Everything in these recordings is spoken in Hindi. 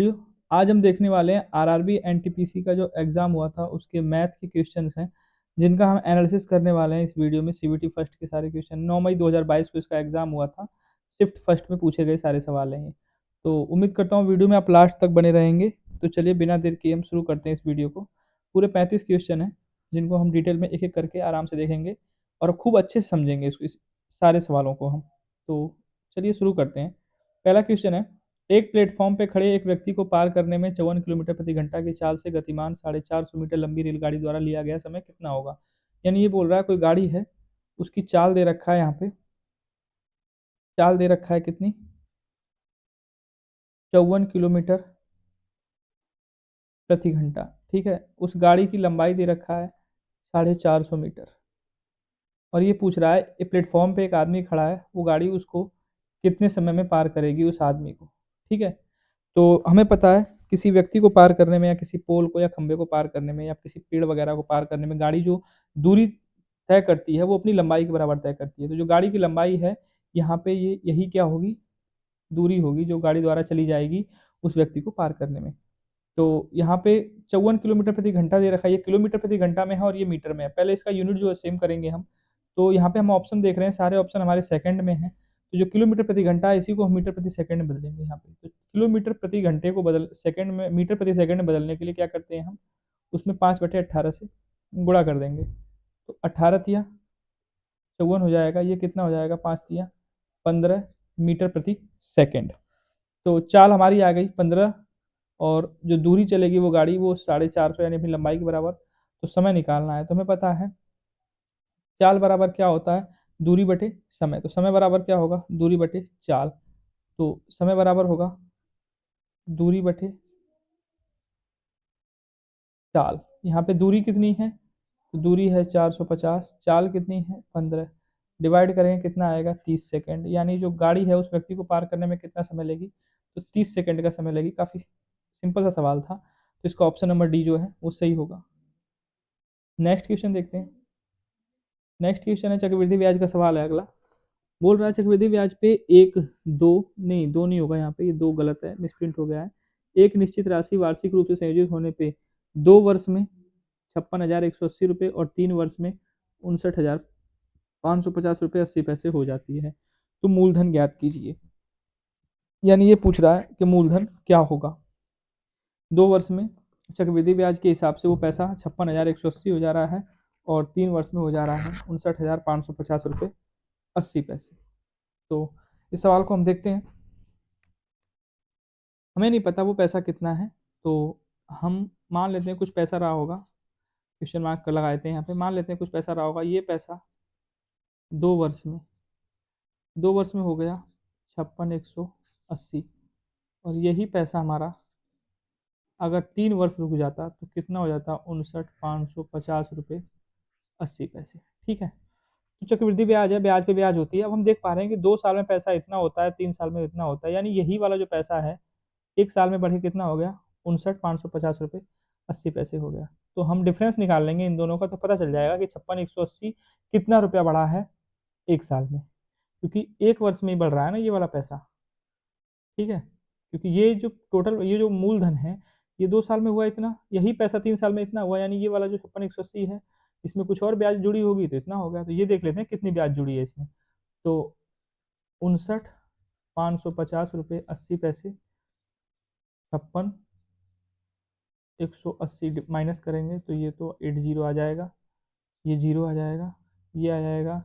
वीडियो। आज हम देखने वाले हैं आरआरबी एनटीपीसी का जो एग्ज़ाम हुआ था उसके मैथ के क्वेश्चंस हैं जिनका हम एनालिसिस करने वाले हैं इस वीडियो में। सीबीटी फर्स्ट के सारे क्वेश्चन 9 मई 2022 को इसका एग्ज़ाम हुआ था। शिफ्ट फर्स्ट में पूछे गए सारे सवाल हैं ये। तो उम्मीद करता हूँ वीडियो में आप लास्ट तक बने रहेंगे। तो चलिए बिना देर किए हम शुरू करते हैं इस वीडियो को। पूरे 35 क्वेश्चन हैं जिनको हम डिटेल में एक-एक करके आराम से देखेंगे और खूब अच्छे से समझेंगे इस सारे सवालों को हम। तो चलिए शुरू करते हैं। पहला क्वेश्चन है, एक प्लेटफॉर्म पे खड़े एक व्यक्ति को पार करने में 54 किलोमीटर प्रति घंटा की चाल से गतिमान 450 मीटर लंबी रेलगाड़ी द्वारा लिया गया समय कितना होगा। यानी ये बोल रहा है कोई गाड़ी है, उसकी चाल दे रखा है, यहाँ पे चाल दे रखा है कितनी, 54 किलोमीटर प्रति घंटा। ठीक है, उस गाड़ी की लंबाई दे रखा है 450 मीटर और ये पूछ रहा है ये प्लेटफॉर्म पे एक आदमी खड़ा है, वो गाड़ी उसको कितने समय में पार करेगी उस आदमी को। ठीक है, तो हमें पता है किसी व्यक्ति को पार करने में या किसी पोल को या खंबे को पार करने में या किसी पेड़ वगैरह को पार करने में गाड़ी जो दूरी तय करती है वो अपनी लंबाई के बराबर तय करती है। तो जो गाड़ी की लंबाई है यहाँ पे ये यही क्या होगी, दूरी होगी जो गाड़ी द्वारा चली जाएगी उस व्यक्ति को पार करने में। तो यहाँ पे 54 किलोमीटर प्रति घंटा दे रखा है, ये किलोमीटर प्रति घंटा में है और ये मीटर में है। पहले इसका यूनिट जो है सेम करेंगे हम। तो यहाँ पे हम ऑप्शन देख रहे हैं, सारे ऑप्शन हमारे सेकंड में हैं। तो जो किलोमीटर प्रति घंटा है इसी को हम मीटर प्रति सेकंड में बदलेंगे यहाँ पे। तो किलोमीटर प्रति घंटे को बदल सेकंड में मीटर प्रति सेकंड में बदलने के लिए क्या करते हैं हम, उसमें 5/18 से गुणा कर देंगे। तो 18 तिया 54 हो जाएगा, ये कितना हो जाएगा 5 तिया 15 मीटर प्रति सेकंड। तो चाल हमारी आ गई 15 और जो दूरी चलेगी वो गाड़ी वो 450 यानी अपनी लंबाई के बराबर। तो समय निकालना है तो हमें पता है चाल बराबर क्या होता है, दूरी बटे समय। तो समय बराबर क्या होगा, दूरी बटे चाल। तो समय बराबर होगा दूरी बटे चाल। यहाँ पे दूरी कितनी है, तो दूरी है 450, चाल कितनी है 15, डिवाइड करेंगे कितना आएगा 30 सेकंड। यानी जो गाड़ी है उस व्यक्ति को पार करने में कितना समय लेगी, तो 30 सेकंड का समय लेगी। काफ़ी सिंपल सा सवाल था, तो इसका ऑप्शन नंबर डी जो है वो सही होगा। नेक्स्ट क्वेश्चन देखते हैं। नेक्स्ट क्वेश्चन है चक्रवृद्धि ब्याज का सवाल है अगला। बोल रहा है चक्रवृद्धि ब्याज पे एक दो नहीं होगा, यहाँ पे ये दो गलत है, मिसप्रिंट हो गया है। एक निश्चित राशि वार्षिक रूप से संयोजित होने पे 2 वर्ष में 56,180 रुपये और 3 वर्ष में 59,550 रुपये 80 पैसे हो जाती है। तो मूलधन ज्ञात कीजिए। यानी ये पूछ रहा है कि मूलधन क्या होगा। 2 वर्ष में चक्रवृद्धि ब्याज के हिसाब से वो पैसा 56,180 हो जा रहा है और 3 वर्ष में हो जा रहा है 59,550 रुपये 80 पैसे। तो इस सवाल को हम देखते हैं। हमें नहीं पता वो पैसा कितना है, तो हम मान लेते हैं कुछ पैसा रहा होगा, क्वेश्चन मार्क कर लगा देते हैं यहाँ पे। मान लेते हैं कुछ पैसा रहा होगा, ये पैसा 2 वर्ष में हो गया 56,180 और यही पैसा हमारा अगर 3 वर्ष रुक जाता तो कितना हो जाता 59,550 रुपये 80 पैसे। ठीक है, तो चक्रवृद्धि ब्याज है, ब्याज पे ब्याज होती है। अब हम देख पा रहे हैं कि 2 साल में पैसा इतना होता है, 3 साल में इतना होता है, यानी यही वाला जो पैसा है 1 साल में बढ़ के कितना हो गया 59,550 रुपये 80 पैसे हो गया। तो हम डिफरेंस निकाल लेंगे इन दोनों का तो पता चल जाएगा कि 56,180 कितना रुपया बढ़ा है 1 साल में, क्योंकि 1 वर्ष में ही बढ़ रहा है ना ये वाला पैसा। ठीक है, क्योंकि ये जो टोटल ये जो मूलधन है ये 2 साल में हुआ इतना, यही पैसा 3 साल में इतना हुआ, यानी ये वाला जो 56,180 है इसमें कुछ और ब्याज जुड़ी होगी तो इतना हो गया। तो ये देख लेते हैं कितनी ब्याज जुड़ी है इसमें। तो 59,550 रुपये 80 पैसे 56,180 माइनस करेंगे तो ये तो 80 आ जाएगा, ये 0 आ जाएगा, ये आ जाएगा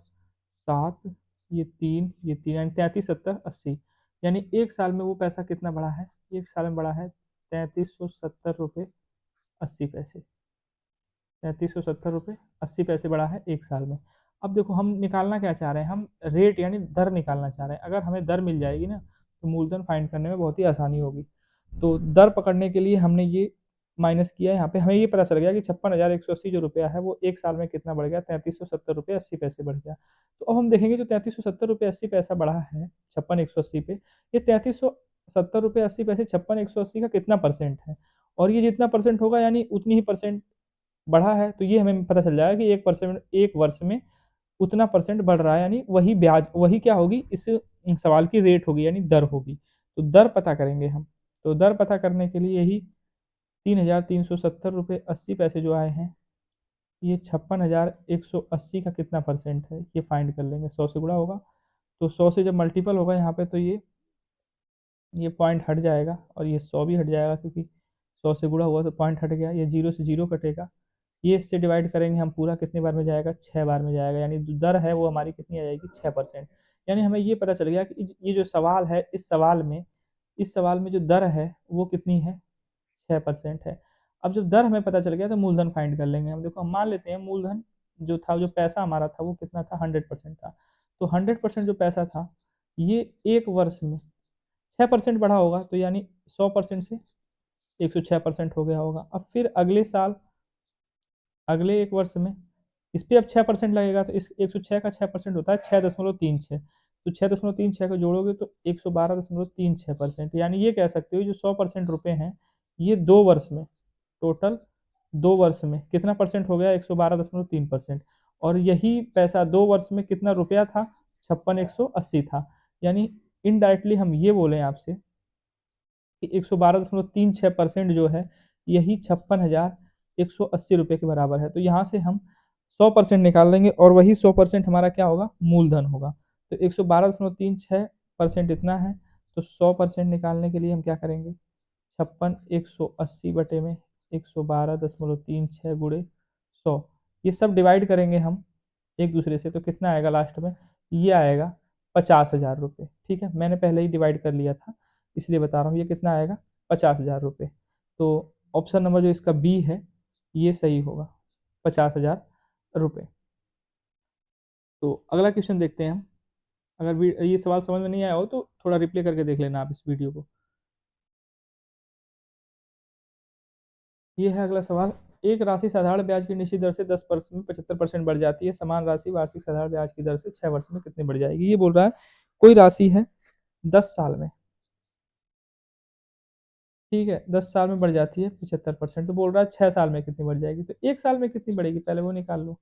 7, ये 3 यानी 33, 70, 80। यानी 1 साल में वो पैसा कितना बढ़ा है, 1 साल में बढ़ा है 3370 रुपये 80 पैसे। 3370 रुपये 80 पैसे बढ़ा है 1 साल में। अब देखो हम निकालना क्या चाह रहे हैं, हम रेट यानी दर निकालना चाह रहे हैं। अगर हमें दर मिल जाएगी ना तो मूलधन फाइंड करने में बहुत ही आसानी होगी। तो दर पकड़ने के लिए हमने ये माइनस किया, यहाँ पे हमें ये पता चल गया कि 56,180 जो रुपया है वो 1 साल में कितना बढ़ गया 3370 रुपये 80 पैसे बढ़ गया। तो अब हम देखेंगे जो 3370 रुपये 80 पैसा बढ़ा है 56,180 पे, ये 3370 रुपये 80 पैसे 56,180 का कितना परसेंट है, और ये जितना परसेंट होगा यानी उतनी ही परसेंट बढ़ा है। तो ये हमें पता चल जाएगा कि 1% 1 वर्ष में उतना परसेंट बढ़ रहा है, यानी वही ब्याज वही क्या होगी इस सवाल की रेट होगी यानी दर होगी। तो दर पता करेंगे हम। तो दर पता करने के लिए यही 3,370 रुपये 80 पैसे जो आए हैं, ये 56,180 का कितना परसेंट है ये फाइंड कर लेंगे। 100 से गुणा होगा, तो 100 से जब मल्टीपल होगा यहाँ पे तो ये पॉइंट हट जाएगा और ये 100 भी हट जाएगा, क्योंकि 100 से गुणा हुआ तो पॉइंट हट गया। ये जीरो से जीरो कटेगा, ये इससे डिवाइड करेंगे हम, पूरा कितनी बार में जाएगा, 6 बार में जाएगा। यानी जो दर है वो हमारी कितनी आ जाएगी, 6%। यानी हमें ये पता चल गया कि ये जो सवाल है, इस सवाल में जो दर है वो कितनी है, 6% है। अब जब दर हमें पता चल गया तो मूलधन फाइंड कर लेंगे हम। देखो हम मान लेते हैं मूलधन जो था, जो पैसा हमारा था वो कितना था, 100% था। तो 100% जो पैसा था ये एक वर्ष में 6% बढ़ा होगा, तो यानी 100% से 106% हो गया होगा। अब फिर अगले साल, अगले एक वर्ष में इस पे अब 6% लगेगा, तो इस 106 का 6% होता है 6,36। तो 6,36 को जोड़ोगे तो 112,36%। यानी ये कह सकते हो जो 100% रुपए हैं ये 2 वर्ष में, टोटल 2 वर्ष में कितना परसेंट हो गया, 112,3%। और यही पैसा 2 वर्ष में कितना रुपया था, 56,180 था। यानी इनडायरेक्टली हम ये बोलें आपसे कि 112,36% जो है यही 56,180 रुपये के बराबर है। तो यहाँ से हम 100% निकाल लेंगे और वही 100% हमारा क्या होगा, मूलधन होगा। तो 112,36% इतना है, तो 100% निकालने के लिए हम क्या करेंगे, 56,180 बटे में 112,36 गुणे 100, ये सब डिवाइड करेंगे हम एक दूसरे से, तो कितना आएगा लास्ट में, ये आएगा 50,000 रुपये। ठीक है, मैंने पहले ही डिवाइड कर लिया था इसलिए बता रहा हूँ, ये कितना आएगा, 50,000 रुपये। तो ऑप्शन नंबर जो इसका बी है ये सही होगा, 50,000 रुपये। तो अगला क्वेश्चन देखते हैं हम। अगर ये सवाल समझ में नहीं आया हो तो थोड़ा रिप्ले करके देख लेना आप इस वीडियो को। ये है अगला सवाल। एक राशि साधारण ब्याज की निश्चित दर से 10 वर्ष में 75% बढ़ जाती है, समान राशि वार्षिक साधारण ब्याज की दर से 6 वर्ष में कितनी बढ़ जाएगी। ये बोल रहा है कोई राशि है 10 साल में, ठीक है, 10 साल में बढ़ जाती है 75%, तो बोल रहा है 6 साल में कितनी बढ़ जाएगी। तो एक साल में कितनी बढ़ेगी पहले वो निकाल लो।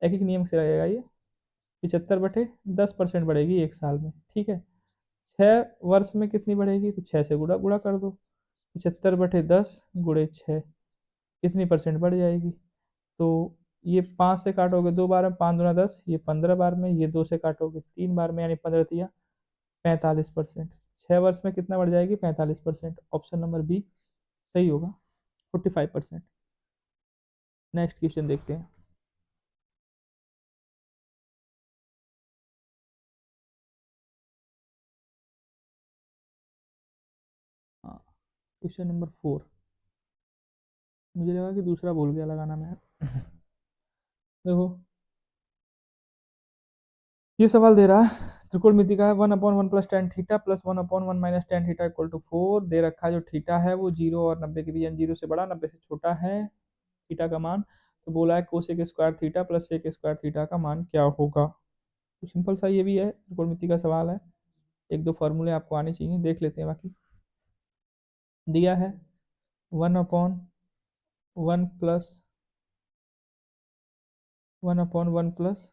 एक एक नियम से लगेगा ये, 75/10% बढ़ेगी एक साल में, ठीक है। 6 वर्ष में कितनी बढ़ेगी, तो 6 से गुणा गुणा कर दो, 75/10 गुणे 6 कितनी परसेंट बढ़ जाएगी। तो ये 5 से काटोगे 2 बार में, 5 दूना 10, ये 15 बार में, ये 2 से काटोगे 3 बार में, यानी 15×3 = 45%। 6 वर्ष में कितना बढ़ जाएगी, 45%। ऑप्शन नंबर बी सही होगा, 45%। नेक्स्ट क्वेश्चन देखते हैं। हाँ, क्वेश्चन नंबर 4। मुझे लगा कि दूसरा भूल गया लगाना मैं। देखो ये सवाल दे रहा है त्रिकोणमिति का है, 1/1 + tan θ + 1/1 - tan θ = 4 दे रखा है। जो थीटा है वो 0 और 90 के बीच, यानी 0 से बड़ा 90 से छोटा है थीटा का मान। तो बोला है cosec square theta plus sec square theta का मान क्या होगा। तो सिंपल सा ये भी है, त्रिकोणमिति का सवाल है। एक दो फॉर्मूले आपको आने चाहिए, देख लेते हैं। बाकी दिया है 1/1 + 1/1 +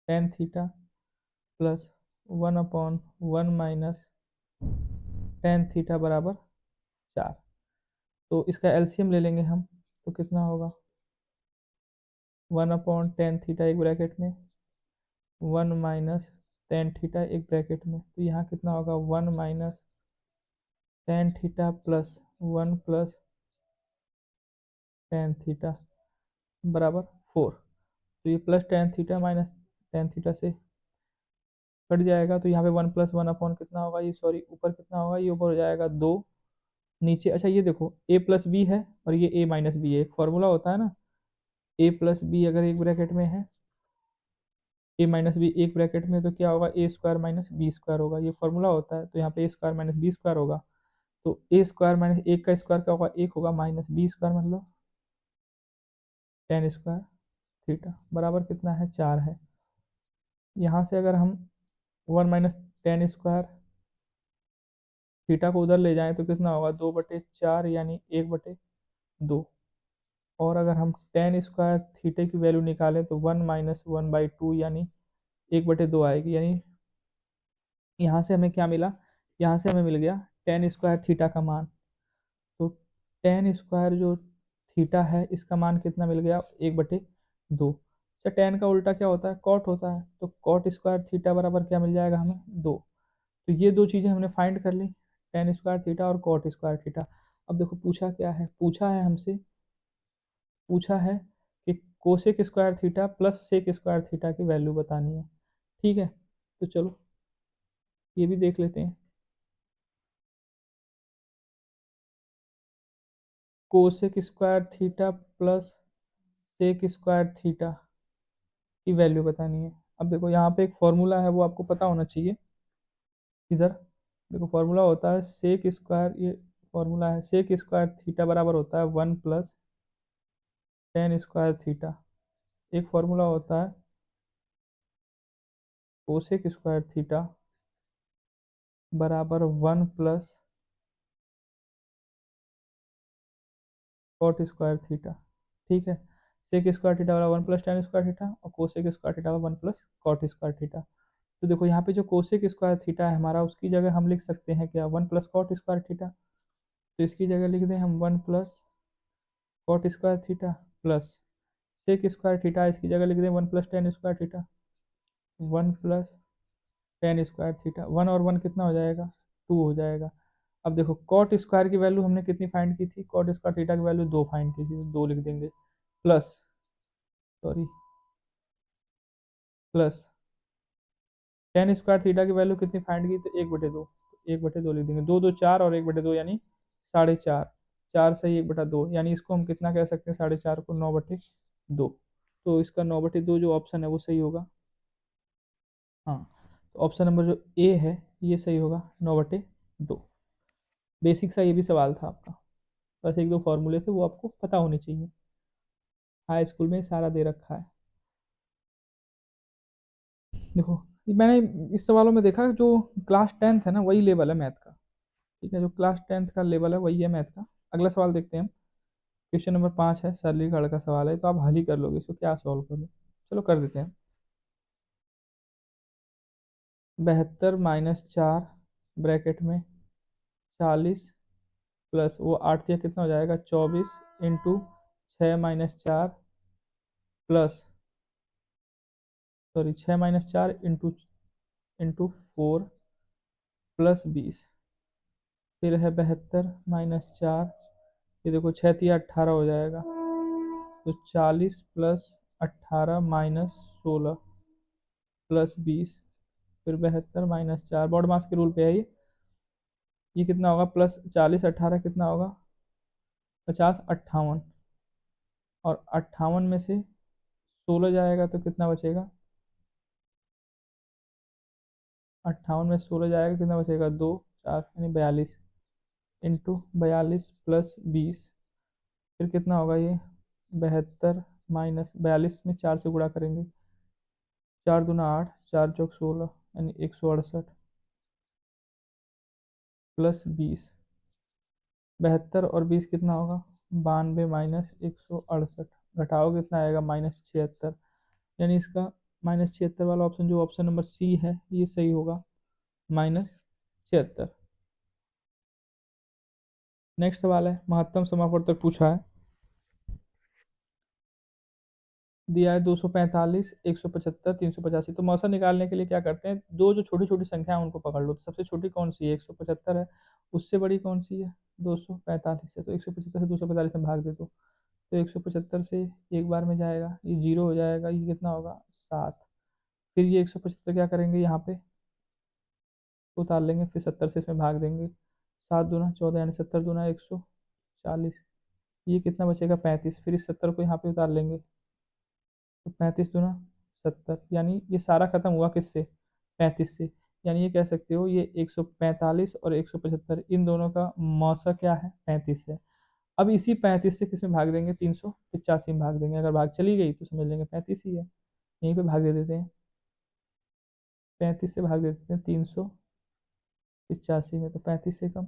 tan theta plus 1/1 - tan theta बराबर 4। तो इसका एलसीएम ले लेंगे हम, तो कितना होगा, 1/tan थीटा एक ब्रैकेट में, 1 - tan थीटा एक ब्रैकेट में। तो यहाँ कितना होगा, 1 - tan theta plus 1 + tan theta बराबर 4। तो ये plus tan theta minus tan theta से कट जाएगा, तो यहाँ पे 1 + 1 कितना होगा, ये सॉरी ऊपर कितना होगा, ये ऊपर हो जाएगा 2, नीचे। अच्छा ये देखो a+b है और ये a-b है, एक फॉर्मूला होता है ना, a+b अगर एक ब्रैकेट में है, a-b एक ब्रैकेट में, तो क्या होगा, a² - b² होगा, ये फॉर्मूला होता है। तो यहाँ पे a² - b² होगा, तो a² - एक का स्क्वायर क्या होगा, एक होगा, माइनस b² मतलब tan² थीटा बराबर कितना है, 4 है। यहाँ से अगर हम 1 - tan² थीटा को उधर ले जाएं तो कितना होगा, 2/4 यानी 1/2। और अगर हम tan² थीटे की वैल्यू निकालें तो 1 - 1/2 यानी 1/2 आएगी। यानी यहाँ से हमें क्या मिला, यहाँ से हमें मिल गया टेन स्क्वायर थीटा का मान। तो टेन स्क्वायर जो थीटा है इसका मान कितना मिल गया, 1/2। अच्छा, टेन का उल्टा क्या होता है, कॉट होता है, तो कॉट स्क्वायर थीटा बराबर क्या मिल जाएगा हमें, 2। तो ये दो चीज़ें हमने फाइंड कर ली, टेन स्क्वायर थीटा और कॉट स्क्वायर थीटा। अब देखो पूछा क्या है, पूछा है हमसे, पूछा है कि cosec square theta plus sec square theta की वैल्यू बतानी है। ठीक है, तो चलो ये भी देख लेते हैं। Cosec square theta plus sec square theta की वैल्यू बतानी है। अब देखो यहाँ पे एक फॉर्मूला है, वो आपको पता होना चाहिए। इधर देखो फॉर्मूला होता है सेक स्क्वायर, ये फॉर्मूला है, सेक स्क्वायर थीटा बराबर होता है 1 + tan² थीटा। एक फॉर्मूला होता है कोसेक स्क्वायर थीटा बराबर 1 + cot² थीटा। ठीक है, सेक स्क्वायर थीटा बराबर 1 + tan² थीटा और कोसेक स्क्वायर थीटा बराबर 1 + cot² थीटा। तो देखो यहाँ पे जो कोसेक स्क्वायर थीटा है हमारा, उसकी जगह हम लिख सकते हैं क्या, 1 + cot² थीटा। तो इसकी जगह लिख दें हम 1 + cot² theta plus sec square theta, इसकी जगह लिख दें 1 + tan² थीटा, 1 + tan² थीटा। 1 और 1 कितना हो जाएगा, 2 हो जाएगा। अब देखो कॉट स्क्वायर की वैल्यू हमने कितनी फाइंड की थी, कॉट स्क्वायर थीटा की वैल्यू 2 फाइंड की थी, तो 2 लिख देंगे, plus, sorry, plus ten square theta की वैल्यू कितनी फाइंड की, तो 1/2, 1/2 लिख देंगे, 2 2 4 और 1/2 यानी 4.5, 4 सही 1/2, यानी इसको हम कितना कह सकते हैं, 4.5 को 9/2। तो इसका 9/2 जो ऑप्शन है वो सही होगा। हाँ, तो ऑप्शन नंबर जो ए है ये सही होगा, 9/2। बेसिक सा ये भी सवाल था आपका, बस एक दो फॉर्मूले थे वो आपको पता होने चाहिए, हाई स्कूल में सारा दे रखा है। देखो मैंने इस सवालों में देखा जो क्लास 10th है ना वही लेवल है मैथ का। ठीक है, जो क्लास 10th का लेवल है वही है मैथ का। अगला सवाल देखते हैं हम। क्वेश्चन नंबर 5 है, सरलीकरण का सवाल है, तो आप हल ही कर लोगे इसको, क्या सॉल्व करोगे, चलो कर देते हैं। 72 - 4 ब्रैकेट में 40 प्लस वो 8 दिया, कितना हो जाएगा 24 into 6 - 4 plus, sorry 6 - 4 into 4 plus 20। फिर है 72 - 4, ये देखो 6 × 3 = 18 हो जाएगा, तो 40 प्लस 18 माइनस 16 प्लस 20, फिर 72 - 4, बॉड मास के रूल पे है ये कितना होगा, प्लस 40 18 कितना होगा, 50 58, और 58 में से 16 जाएगा तो कितना बचेगा, 58 में 16 जाएगा कितना बचेगा, 2 4 यानी 42 इंटू 42 प्लस 20, फिर कितना होगा ये 72 माइनस 42 में 4 से गुणा करेंगे, 4 दूना 8, 4 चौक 16 यानी 168 प्लस 20, 72 और 20 कितना होगा, 92 माइनस 168, घटाओ कितना आएगा, -76, यानी इसका -76 वाला ऑप्शन जो ऑप्शन नंबर सी है ये सही होगा, -76। नेक्स्ट सवाल है, महत्तम समापवर्तक पूछा है, दिया है 245 175 385। तो मौसा निकालने के लिए क्या करते हैं, दो जो छोटी छोटी संख्या है उनको पकड़ लो, तो सबसे छोटी कौन सी है, 175 है, उससे बड़ी कौन सी है, 245 है, तो 175 से 245 में भाग दे दो, तो 175 से एक बार में जाएगा, ये 0 हो जाएगा, ये कितना होगा 7। फिर ये 175 क्या करेंगे, यहाँ पे उतार लेंगे, फिर 70 से इसमें भाग देंगे, 7 दूना 14 यानी 70 दूना 140, ये कितना बचेगा 35, फिर इस 70 को यहाँ पे उतार लेंगे, तो 35 दूना 70, यानी ये सारा खत्म हुआ किससे, 35 से, यानी ये कह सकते हो ये 145 और 175 इन दोनों का मौसा क्या है, 35 है। अब इसी 35 से किस में भाग देंगे, 385 में भाग देंगे, अगर भाग चली गई तो समझ लेंगे 35 ही है, यहीं पे भाग दे देते हैं, 35 से भाग दे देते हैं 385 में, तो 35 से कम,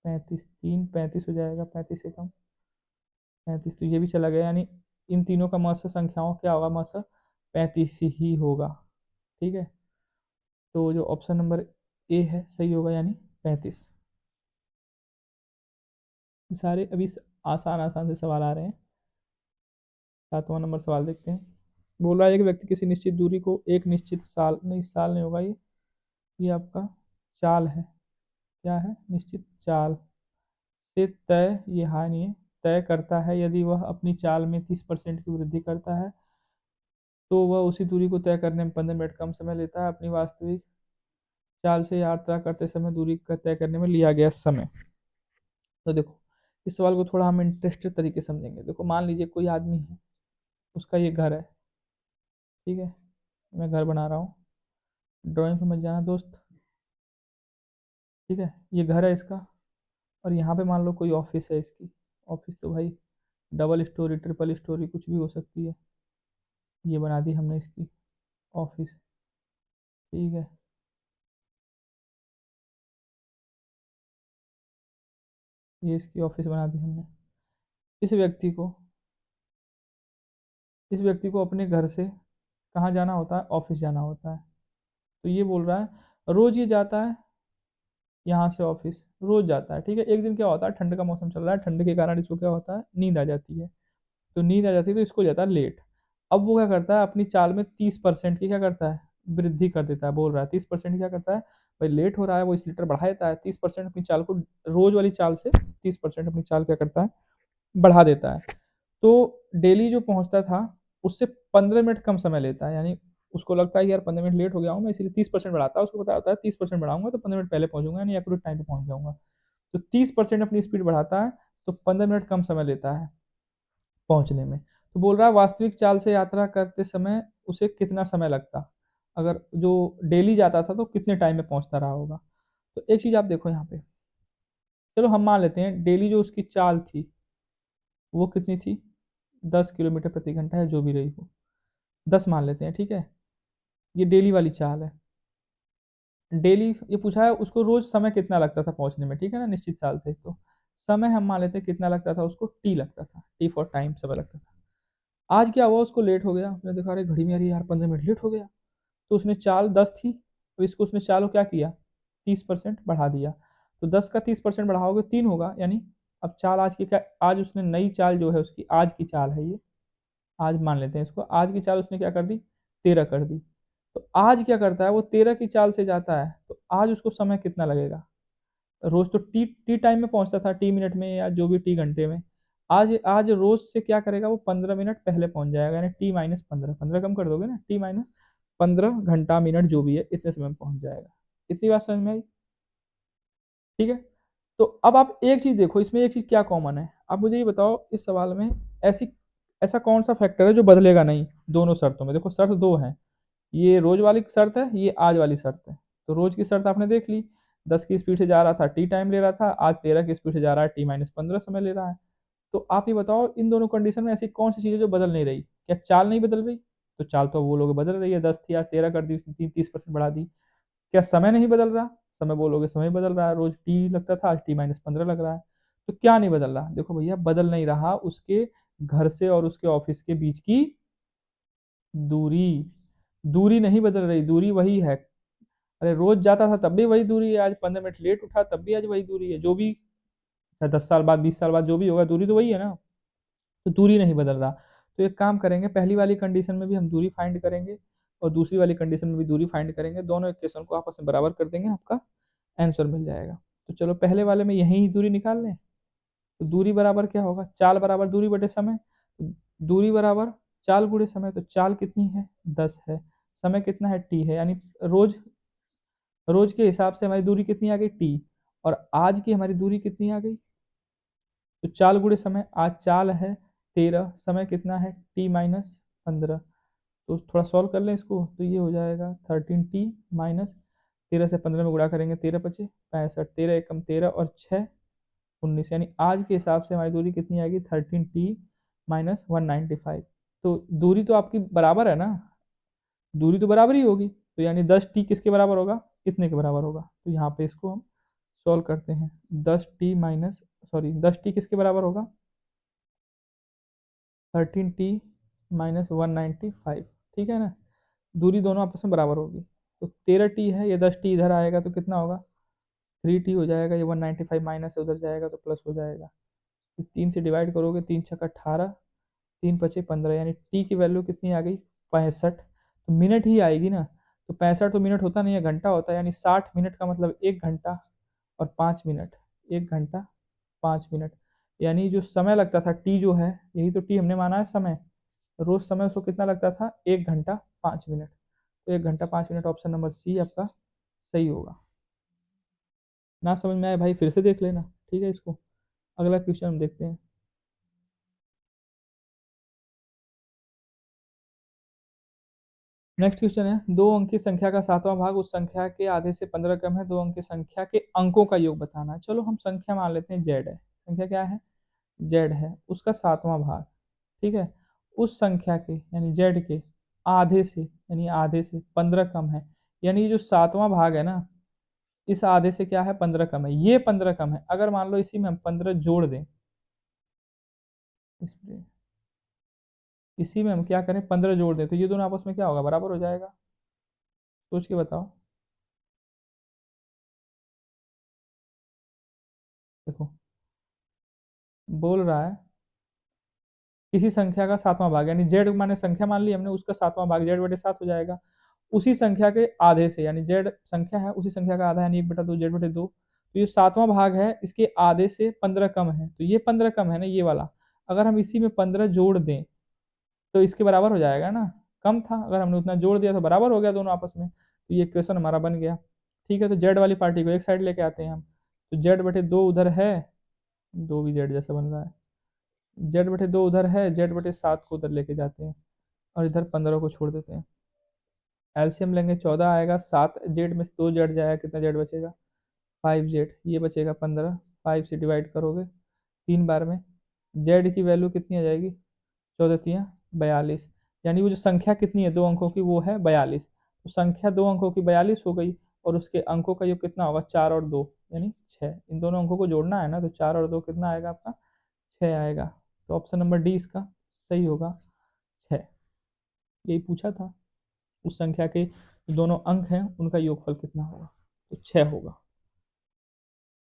35 3 35 हो जाएगा, 35 से कम 35, तो ये भी चला गया, यानी इन तीनों का मौसा संख्याओं क्या होगा, मौसा 35 ही होगा। ठीक है, तो जो ऑप्शन नंबर ए है सही होगा, यानी 35। ये सारे अभी आसान आसान से सवाल आ रहे हैं। 7वां नंबर सवाल देखते हैं। बोल रहा है एक व्यक्ति किसी निश्चित दूरी को एक निश्चित साल नहीं, साल नहीं होगा ये आपका चाल है। क्या है? निश्चित चाल से तय, ये हाँ नहीं है, तय करता है। यदि वह अपनी चाल में 30% की वृद्धि करता है तो वह उसी दूरी को तय करने में 15 मिनट कम समय लेता है अपनी वास्तविक चाल से यात्रा करते समय दूरी का तय करने में लिया गया समय। तो देखो, इस सवाल को थोड़ा हम इंटरेस्टेड तरीके से समझेंगे। देखो, मान लीजिए कोई आदमी है, उसका ये घर है, ठीक है। मैं घर बना रहा हूँ, ड्राइंग पे मत जाना दोस्त, ठीक है। ये घर है इसका, और यहाँ पे मान लो कोई ऑफिस है इसकी। ऑफिस तो भाई डबल स्टोरी ट्रिपल स्टोरी कुछ भी हो सकती है। ये बना दी हमने इसकी ऑफिस, ठीक है। ये इसकी ऑफिस बना दी हमने। इस व्यक्ति को इस व्यक्ति को अपने घर से कहाँ जाना होता है? ऑफिस जाना होता है। तो ये बोल रहा है रोज ये जाता है यहाँ से ऑफिस, रोज जाता है, ठीक है। एक दिन क्या होता है, ठंड का मौसम चल रहा है, ठंड के कारण इसको क्या होता है, नींद आ जाती है। तो नींद आ जाती है तो इसको जाता है लेट। अब वो क्या करता है, अपनी चाल में 30% की क्या करता है, वृद्धि कर देता है। बोल रहा है 30% क्या करता है, भाई लेट हो रहा है वो इस लीटर बढ़ा देता है 30% अपनी चाल को, रोज वाली चाल से 30% अपनी चाल क्या करता है, बढ़ा देता है। तो डेली जो पहुंचता था उससे 15 मिनट कम समय लेता है। यानी उसको लगता है कि यार 15 मिनट लेट हो गया हूँ मैं, इसलिए 30% बढ़ाता है। उसको पता होता है 30% बढ़ाऊंगा तो 15 मिनट पहले पहुंचूंगा, यानी एक्यूरेट टाइम पे पहुंच जाऊंगा। तो 30% अपनी स्पीड बढ़ाता है तो 15 मिनट कम समय लेता है पहुंचने में। तो बोल रहा है वास्तविक चाल से यात्रा करते समय उसे कितना समय लगता, अगर जो डेली जाता था तो कितने टाइम में पहुंचता रहा होगा। तो एक चीज आप देखो यहाँ पे, चलो हम मान लेते हैं डेली जो उसकी चाल थी वो कितनी थी, 10 किलोमीटर प्रति घंटा है, जो भी रही हो, 10 मान लेते हैं, ठीक है। ये डेली वाली चाल है। डेली ये पूछा है उसको रोज समय कितना लगता था पहुंचने में, ठीक है ना, निश्चित चाल से। तो समय हम मान लेते हैं कितना लगता था उसको, टी लगता था, टी फॉर टाइम समय लगता था। आज क्या हुआ, उसको लेट हो गया, उसने देखा अरे घड़ी में, अरे यार 15 मिनट लेट हो गया। तो उसने चाल 10 थी, तो इसको उसने चाल को क्या किया, 30% बढ़ा दिया। तो 10 का 30% बढ़ाओगे 3 होगा, यानी अब चाल आज की क्या, आज उसने नई चाल जो है उसकी आज की चाल है ये, आज मान लेते हैं इसको, आज की चाल उसने क्या कर दी, 13 कर दी। तो आज क्या करता है, वो 13 की चाल से जाता है, तो आज उसको समय कितना लगेगा। रोज तो टी टी टाइम में पहुंचता था, टी मिनट में या जो भी टी घंटे में। आज आज रोज से क्या करेगा, वो 15 मिनट पहले पहुंच जाएगा, यानी टी माइनस 15, 15 कम कर दोगे ना, टी माइनस 15 घंटा मिनट जो भी है इतने समय में पहुंच जाएगा। इतनी बात समझ में आई, ठीक है। तो अब आप एक चीज देखो, इसमें एक चीज क्या कॉमन है, आप मुझे ये बताओ इस सवाल में, ऐसी ऐसा कौन सा फैक्टर है जो बदलेगा नहीं दोनों शर्तों में। देखो शर्त दो है, ये रोज वाली शर्त है, ये आज वाली शर्त है। तो रोज की शर्त आपने देख ली, 10 की स्पीड से जा रहा था, टी टाइम ले रहा था, आज 13 की स्पीड से जा रहा है, टी माइनस 15 समय ले रहा है। तो आप ये बताओ इन दोनों कंडीशन में ऐसी कौन सी चीज़ है जो बदल नहीं रही, क्या चाल नहीं बदल रही, तो चाल तो वो लोग बदल रही है, 10 थी आज 13 कर दी, 30% बढ़ा दी। क्या समय नहीं बदल रहा, समय बोलोगे समय बदल रहा है, रोज टी लगता था आज टी माइनस 15 लग रहा है। तो क्या नहीं बदल रहा, देखो भैया बदल नहीं रहा उसके घर से और उसके ऑफिस के बीच की दूरी, दूरी नहीं बदल रही, दूरी वही है। अरे रोज जाता था तब भी वही दूरी है, आज 15 मिनट लेट उठा तब भी आज वही दूरी है, जो भी 10 साल बाद 20 साल बाद जो भी होगा दूरी तो वही है ना। तो दूरी नहीं बदल रहा। तो एक काम करेंगे, पहली वाली कंडीशन में भी हम दूरी फाइंड करेंगे और दूसरी वाली कंडीशन में भी दूरी फाइंड करेंगे, दोनों इक्वेशन को आपस में बराबर कर देंगे, आपका आंसर मिल जाएगा। तो चलो पहले वाले में यही दूरी निकाल लें। तो दूरी बराबर क्या होगा, चाल बराबर दूरी बटे समय। तो दूरी बराबर चाल गुणे समय, तो चाल कितनी है 10 है, समय कितना है टी है, यानी रोज रोज के हिसाब से हमारी दूरी कितनी आ गई टी, और आज की हमारी दूरी कितनी आ गई, तो चाल गुणे समय, आज चाल है 13, समय कितना है टी माइनस 15। तो थोड़ा सॉल्व कर लें इसको, तो ये हो जाएगा 13 टी माइनस 13 से 15 में गुणा करेंगे, 13 पचे 65, 13 एकम 13 और 6 19, यानी आज के हिसाब से हमारी दूरी कितनी आएगी 13 टी माइनस 195। तो दूरी तो आपकी बराबर है ना, दूरी तो बराबर ही होगी, तो यानी 10 टी किसके बराबर होगा, कितने के बराबर होगा। तो यहाँ पे इसको हम सॉल्व करते हैं, 10 टी किसके बराबर होगा, 13 टी माइनस 195, ठीक है ना। दूरी दोनों आपस में बराबर होगी। तो 13 टी है, ये 10 टी इधर आएगा तो कितना होगा, 3 टी हो जाएगा, ये 195 माइनस से उधर जाएगा तो प्लस हो जाएगा। तो 3 से डिवाइड करोगे, 3 छक्का 18, 3 पचे 15, यानी टी की वैल्यू कितनी आ गई 65। तो मिनट ही आएगी ना, तो 65 तो मिनट होता नहीं है, घंटा होता है, यानी 60 मिनट का मतलब 1 घंटा और 5 मिनट, 1 घंटा 5 मिनट। यानी जो समय लगता था टी जो है, यही तो टी हमने माना है समय, रोज समय उसको कितना लगता था 1 घंटा 5 मिनट। तो 1 घंटा 5 मिनट, ऑप्शन नंबर सी आपका सही होगा। ना समझ में आए भाई फिर से देख लेना, ठीक है। इसको अगला क्वेश्चन हम देखते हैं। नेक्स्ट क्वेश्चन है, दो अंक की संख्या का सातवां भाग उस संख्या के आधे से 15 कम है, दो अंक की संख्या के अंकों का योग बताना है। चलो हम संख्या मान लेते हैं जेड है, संख्या क्या है जेड है, उसका सातवां भाग, ठीक है, उस संख्या के यानी जेड के आधे से, यानी आधे से 15 कम है, यानी ये जो सातवां भाग है ना, इस आधे से क्या है 15 कम है, ये 15 कम है। अगर मान लो इसी में हम 15 जोड़ दें, इसमें इसी में हम क्या करें 15 जोड़ दें, तो ये दोनों आपस में क्या होगा बराबर हो जाएगा, सोच के बताओ। देखो बोल रहा है किसी संख्या का सातवां भाग, यानी जेड माने संख्या मान ली हमने, उसका सातवां भाग जेड बटे 7 हो जाएगा, उसी संख्या के आधे से, यानी जेड संख्या है उसी संख्या का आधा, यानी 1/2 जेड बटे 2। तो ये सातवां भाग है, इसके आधे से 15 कम है, तो ये 15 कम है ना ये वाला, अगर हम इसी में 15 जोड़ दें तो इसके बराबर हो जाएगा ना, कम था अगर हमने उतना जोड़ दिया तो बराबर हो गया दोनों आपस में, तो ये क्वेश्चन हमारा बन गया। ठीक है, तो जेड वाली पार्टी को एक साइड लेके आते हैं हम, तो जेड बटे 2 उधर है, दो भी जेड जैसा बन रहा है, जेड बटे 2 उधर है, जेड बटे 7 को उधर लेके जाते हैं और इधर 15 को छोड़ देते हैं। एलसीएम लेंगे 14 आएगा, 7 जेड में से 2 जेड जाएगा, कितना जेड बचेगा 5 जेड, ये बचेगा 15, 5 से डिवाइड करोगे 3 बार में, जेड की वैल्यू कितनी आ जाएगी 14×3 42, यानी वो जो संख्या कितनी है 2 अंकों की वो है 42, तो संख्या 2 अंकों की 42 हो गई, और उसके अंकों का योग कितना होगा 4 और 2 यानी 6, इन दोनों अंकों को जोड़ना है ना, तो 4 और 2 कितना आएगा आपका 6 आएगा। तो ऑप्शन नंबर डी इसका सही होगा 6, यही पूछा था उस संख्या के जो दोनों अंक हैं उनका योगफल कितना होगा, तो 6 होगा।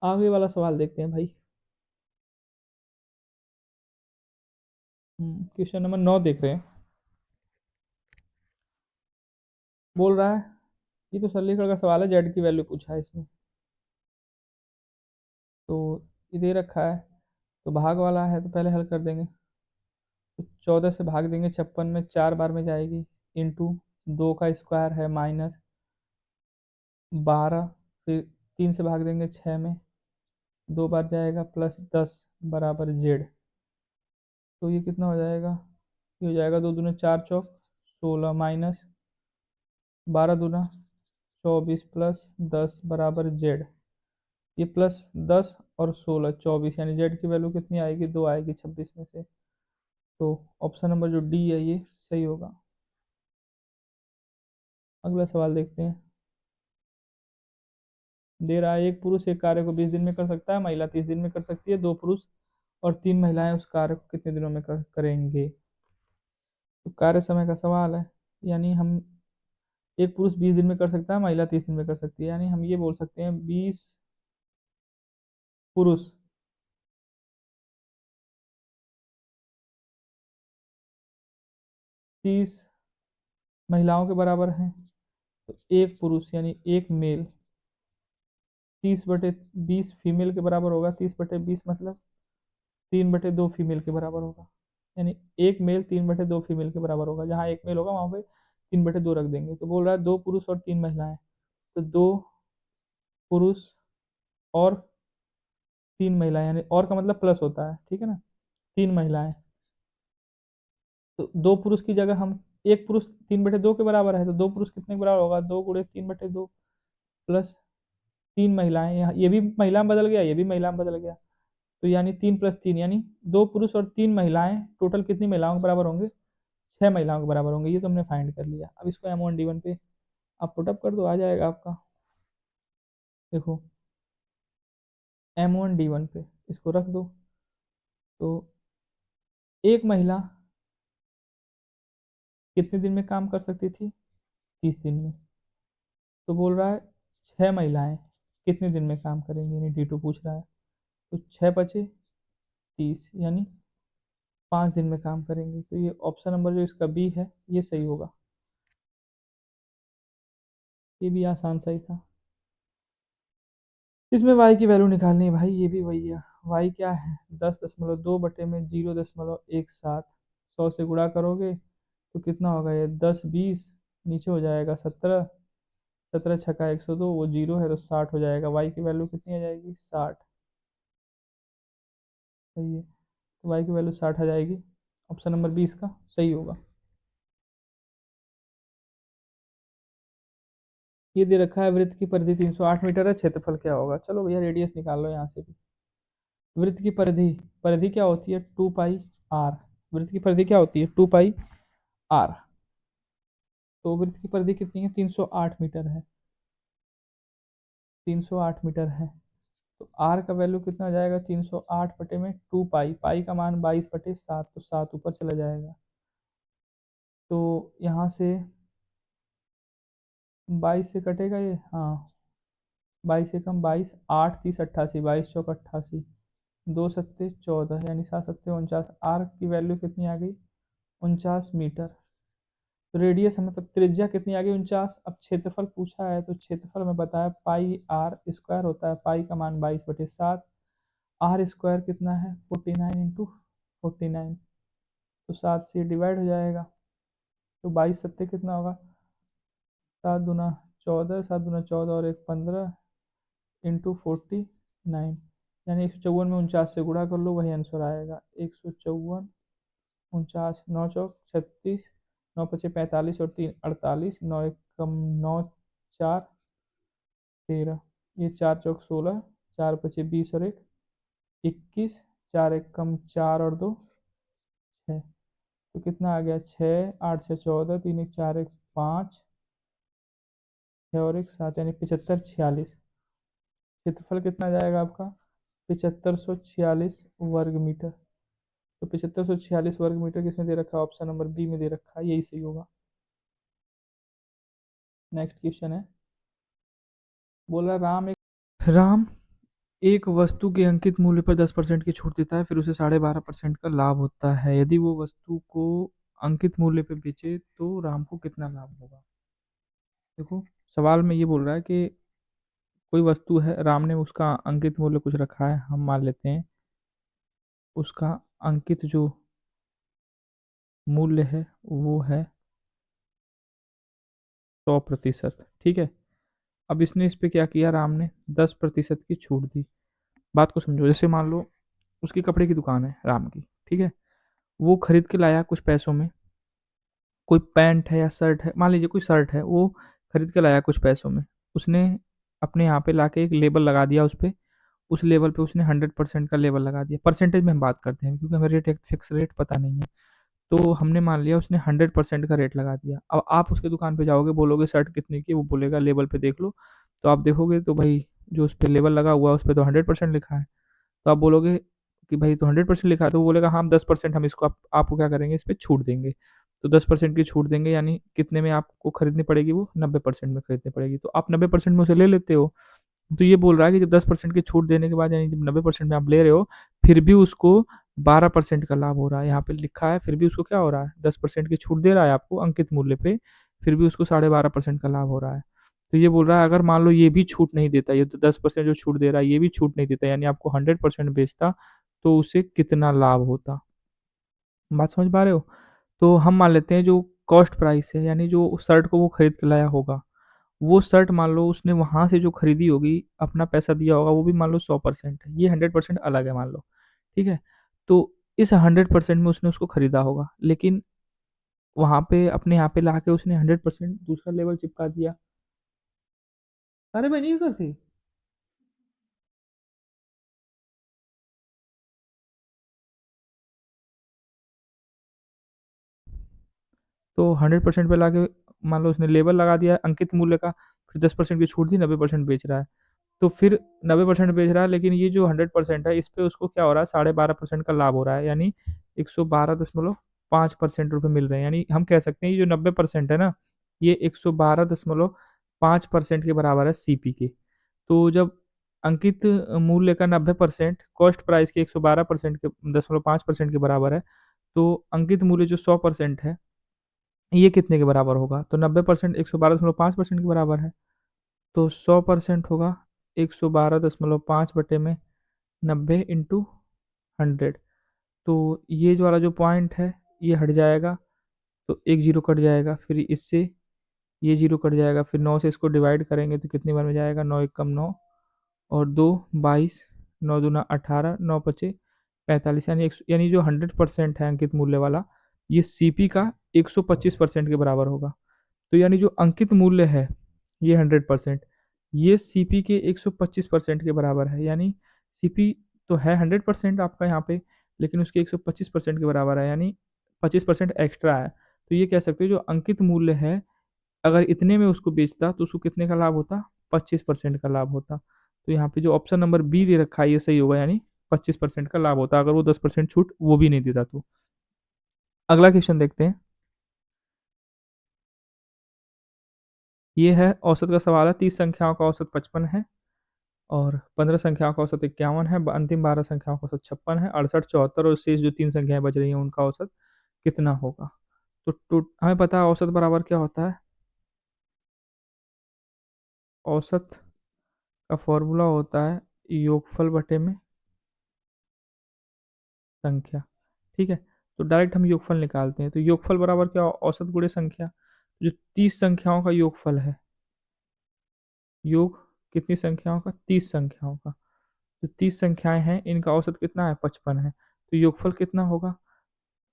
आगे वाला सवाल देखते हैं भाई। क्वेश्चन नंबर 9 देख रहे हैं। बोल रहा है ये तो सरलीकरण का सवाल है, जेड की वैल्यू पूछा है इसमें, तो ये दे रखा है, तो भाग वाला है तो पहले हल कर देंगे। तो 14 से भाग देंगे 56 में, 4 बार में जाएगी, इंटू 2 का स्क्वायर है माइनस 12, फिर 3 से भाग देंगे 6 में, 2 बार जाएगा प्लस 10 बराबर जेड। तो ये कितना हो जाएगा, ये हो जाएगा 2 दूनी 4 चौक 16 माइनस 12 दूना 24 प्लस 10 बराबर जेड। ये प्लस 10 और 16 24, यानी जेड की वैल्यू कितनी आएगी 2 आएगी 26 में से, तो ऑप्शन नंबर जो डी है ये सही होगा। अगला सवाल देखते हैं। दे रहा है एक पुरुष एक कार्य को 20 दिन में कर सकता है, महिला 30 दिन में कर सकती है, 2 पुरुष और 3 महिलाएं उस कार्य को कितने दिनों में करेंगे। तो कार्य समय का सवाल है, यानी हम एक पुरुष 20 दिन में कर सकता है, महिला 30 दिन में कर सकती है, यानी हम ये बोल सकते हैं 20 पुरुष 30 महिलाओं के बराबर हैं, तो एक पुरुष यानी एक मेल 30/20 फीमेल के बराबर होगा, 30/20 मतलब 3/2 फीमेल के बराबर होगा, यानी एक मेल 3/2 फीमेल के बराबर होगा, जहाँ एक मेल होगा वहाँ पे 3/2 रख देंगे। तो बोल रहा है 2 पुरुष और 3 महिलाएं, तो 2 पुरुष और 3 महिलाएं, यानी और का मतलब प्लस होता है, ठीक है ना, 3 महिलाएं, तो 2 पुरुष की जगह हम, एक पुरुष 3/2 के बराबर है, तो 2 पुरुष कितने के बराबर होगा 2 × 3/2 प्लस 3 महिलाएं, यहाँ ये भी महिला में बदल गया ये भी महिला में बदल गया, तो यानी 3 + 3 यानी 2 पुरुष और 3 महिलाएं, टोटल कितनी महिलाओं के बराबर होंगे 6 महिलाओं के बराबर होंगे, ये तो हमने फाइंड कर लिया। अब इसको M1D1 पे आप पुटअप कर दो, आ जाएगा आपका। देखो M1D1 पे इसको रख दो, तो एक महिला कितने दिन में काम कर सकती थी 30 दिन में, तो बोल रहा है 6 महिलाएं कितने दिन में काम करेंगी, यानी D2 पूछ रहा है, तो 6 बचे 30 यानी 5 दिन में काम करेंगे। तो ये ऑप्शन नंबर जो इसका बी है ये सही होगा। ये भी आसान सही था। इसमें y की वैल्यू निकालनी है भाई, ये भी वही है। y क्या है 10.2/0.17। 100 से गुणा करोगे तो कितना होगा ये 10 20, नीचे हो जाएगा 17। 17 छक्का 102, वो जीरो है तो 60 हो जाएगा। y की वैल्यू कितनी आ जाएगी 60। सही है, तो y की वैल्यू 60 आ जाएगी। ऑप्शन नंबर 20 का सही होगा। ये दे रखा है वृत्त की परिधि 308 मीटर है, क्षेत्रफल क्या होगा। चलो भैया रेडियस निकाल लो यहाँ से भी। वृत्त की परिधि, परिधि क्या होती है 2 पाई आर। वृत्त की परिधि क्या होती है 2 पाई आर। तो वृत्त की परिधि कितनी है 308 मीटर है। 308 मीटर है, तो आर का वैल्यू कितना हो जाएगा 308 बटे में 2 पाई। पाई का मान 22/7, तो 7 ऊपर चला जाएगा। तो यहाँ से 22 से कटेगा ये, हाँ 22 से कम 22, 8 30 88, 22 चौक 88, 2 सत्ते 14 यानी 7 सत्ते 49। आर की वैल्यू कितनी आ गई 49 मीटर। तो रेडियस हमें त्रिज्या कितनी आ गई 49। अब क्षेत्रफल पूछा है तो क्षेत्रफल में बताया पाई आर स्क्वायर होता है। पाई का मान 22/7, आर स्क्वायर कितना है 49 × 49, तो 7 से डिवाइड हो जाएगा। तो 22 सत्ते कितना होगा 7 दूना 14, 7 दूना 14 और एक 15 × 49, यानी 154 में 49 से गुणा कर लो वही आंसर आएगा। 154 49, 9 चौक 36, 9 पचे 45 और 3 48, 9 1 कम 9 4 13, ये 4 चौक 16, 4 पचे 20 और एक 21, 4 1 कम 4 और 2 6। तो कितना आ गया 6 8 6 14, 3 1 4 1 5, 6 और एक 7 यानी 75 46। क्षेत्रफल कितना जाएगा आपका 7546 वर्ग मीटर। तो 7546 वर्ग मीटर किसमें दे रखा है ऑप्शन नंबर बी में दे रखा है, यही सही होगा। नेक्स्ट क्वेश्चन है, बोला राम एक वस्तु के अंकित मूल्य पर 10% की छूट देता है, फिर उसे 12.5% का लाभ होता है। यदि वो वस्तु को अंकित मूल्य पे बेचे तो राम को कितना लाभ होगा। देखो सवाल में ये बोल रहा है कि कोई वस्तु है, राम ने उसका अंकित मूल्य कुछ रखा है, हम मान लेते हैं उसका अंकित जो मूल्य है वो है 100%। ठीक है, अब इसने इस पे क्या किया, राम ने 10% की छूट दी। बात को समझो, जैसे मान लो उसकी कपड़े की दुकान है राम की, ठीक है, वो खरीद के लाया कुछ पैसों में, कोई पैंट है या शर्ट है, मान लीजिए कोई शर्ट है, वो खरीद के लाया कुछ पैसों में। उसने अपने यहाँ पे लाके एक लेबल लगा दिया उस पे, उस लेवल पे उसने 100% का लेवल लगा दिया। परसेंटेज में हम बात करते हैं क्योंकि हमें रेट एक फिक्स रेट पता नहीं है। तो हमने मान लिया उसने 100% का रेट लगा दिया। अब आप उसके दुकान पे जाओगे, बोलोगे शर्ट कितने की है, वो बोलेगा लेवल पे देख लो। तो आप देखोगे तो भाई जो उस पे लेवल लगा हुआ है उस पे तो 100% लिखा है। तो आप बोलोगे कि भाई तो 100% लिखा है, तो वो बोलेगा हाँ 10% हम इसको आपको क्या करेंगे, इस पे छूट देंगे। तो 10% की छूट देंगे, यानी कितने में आपको खरीदनी पड़ेगी, वो 90% में खरीदनी पड़ेगी। तो आप 90% में उसे ले लेते हो। तो ये बोल रहा है कि जब 10% की छूट देने के बाद, यानी जब 90% में आप ले रहे हो, फिर भी उसको 12% का लाभ हो रहा है। यहाँ पे लिखा है फिर भी उसको क्या हो रहा है 10% की छूट दे रहा है आपको अंकित मूल्य पे, फिर भी उसको 12.5% का लाभ हो रहा है। तो ये बोल रहा है अगर मान लो ये भी छूट नहीं देता, ये तो 10% जो छूट दे रहा है ये भी छूट नहीं देता, यानी आपको 100% बेचता, तो उसे कितना लाभ होता। बात समझ पा रहे हो। तो हम मान लेते हैं जो कॉस्ट प्राइस है, यानी जो शर्ट को वो खरीद के लाया होगा, वो शर्ट मान लो उसने वहाँ से जो खरीदी होगी, अपना पैसा दिया होगा, वो भी मान लो 100% है, ये 100% अलग है मान लो। ठीक है, तो इस 100% में उसने उसको खरीदा होगा, लेकिन वहाँ पे अपने यहाँ पे ला के उसने 100% दूसरा लेवल चिपका दिया। अरे मैं नहीं करती। तो 100% पे लाके मान लो उसने लेबल लगा दिया अंकित मूल्य का, फिर 10% की छूट दी, 90% बेच रहा है। तो फिर 90% बेच रहा है, लेकिन ये जो 100% है इस पे उसको क्या हो रहा है 12.5% का लाभ हो रहा है, यानी 112.5% रुपये मिल रहे हैं। यानी हम कह सकते हैं ये जो 90% है ना, ये 112.5% के बराबर है सीपी के। तो जब अंकित मूल्य का 90% कॉस्ट प्राइस के 112% के 0.5% के बराबर है, तो अंकित मूल्य जो 100% है, ये कितने के बराबर होगा? तो 90% 112.5% के बराबर है, तो 100% होगा 112.5 बटे में 90 इंटू 100। तो ये जो वाला जो पॉइंट है ये हट जाएगा, तो एक जीरो कट जाएगा, फिर इससे ये जीरो कट जाएगा, फिर 9 से इसको डिवाइड करेंगे तो कितनी बार में जाएगा? 9 एकम 9 और 2 22, 9 दूना 18, 9 पचे 45, यानी जो 100% है अंकित मूल्य वाला, ये सीपी का 125% के बराबर होगा। तो यानी जो अंकित मूल्य है ये 100%, ये सीपी के 125% के बराबर है। यानी सीपी तो है 100% आपका यहाँ पे, लेकिन उसके 125% के बराबर है, यानी 25% एक्स्ट्रा है। तो ये कह सकते हो जो अंकित मूल्य है, अगर इतने में उसको बेचता तो उसको कितने का लाभ होता? 25% का लाभ होता। तो यहाँ पे जो ऑप्शन नंबर बी दे रखा है ये सही होगा, यानी 25% का लाभ होता अगर वो 10% छूट वो भी नहीं देता तो। अगला क्वेश्चन देखते हैं। ये है औसत का सवाल है। 30 संख्याओं का औसत 55 है और 15 संख्याओं का औसत 51 है, अंतिम 12 संख्याओं का औसत 56 है, 68, 74 और शेष जो 3 संख्याएं बच रही हैं उनका औसत कितना होगा? तो हमें पता है औसत बराबर क्या होता है। औसत का फॉर्मूला होता है योगफल बटे में संख्या। ठीक है, तो डायरेक्ट हम योगफल निकालते हैं। तो योगफल बराबर क्या? औसत गुणे संख्या। जो 30 संख्याओं का योगफल है, योग कितनी संख्याओं का? 30 संख्याओं का। जो 30 संख्याएं हैं इनका औसत कितना है? 55 है। तो योगफल कितना होगा?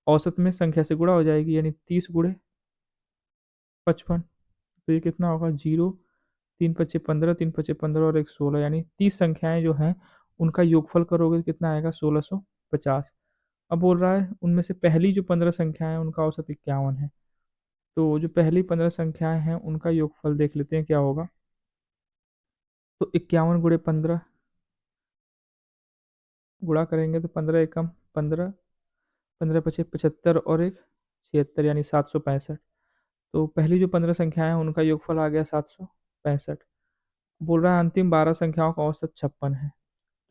औसत में संख्या से गुणा हो जाएगी, यानी 30 गुणे 55। तो ये कितना होगा? 0, 3 पच्चे 15, 3 पच्चे 15 और एक 16, यानी 30 संख्याएं जो हैं उनका योगफल करोगे तो कितना आएगा? 1650। अब बोल रहा है उनमें से पहली जो 15 संख्याएं हैं उनका औसत 51 है। तो जो पहली 15 संख्याएं हैं उनका योगफल देख लेते हैं क्या होगा। तो 51 गुणे 15 गुणा करेंगे तो 15 एकम 15, 15 पचे 75 और एक 76, यानी 765। तो पहली जो 15 संख्याएं हैं उनका योगफल आ गया 765। बोल रहा है अंतिम 12 संख्याओं का औसत 56 है,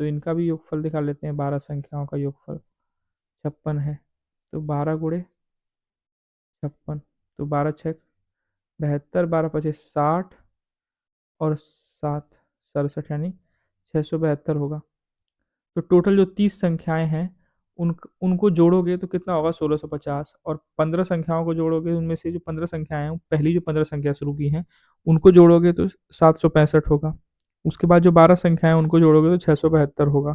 तो इनका भी योगफल दिखा लेते हैं। 12 संख्याओं का योगफल 56 है, तो 12 गुणे 56, तो 12 छः 72, 12 पचे 60 और 7 67, यानी 672 होगा। तो टोटल जो 30 संख्याएं हैं उनको जोड़ोगे तो कितना होगा? 1650। और 15 संख्याओं को जोड़ोगे, उनमें से जो 15 संख्याएं हैं पहली जो 15 संख्या शुरू की हैं उनको जोड़ोगे तो 765 होगा। उसके बाद जो 12 संख्याएं उनको जोड़ोगे तो 672 होगा।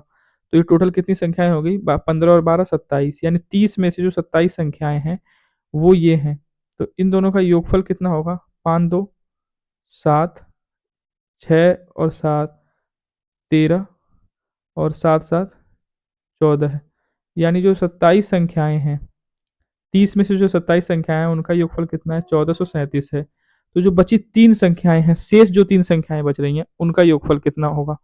तो ये टोटल कितनी संख्याएं हो गई? 15 और 12 27, यानी 30 में से जो 27 संख्याएं हैं वो ये हैं। तो इन दोनों का योगफल कितना होगा? 5 2 7, 6 और 7 13 और 7 7 14, यानी जो 27 संख्याएं हैं, 30 में से जो 27 संख्याएं हैं उनका योगफल कितना है? 1437 है। तो जो बची 3 संख्याएं हैं, शेष जो 3 संख्याएं बच रही हैं उनका योगफल कितना होगा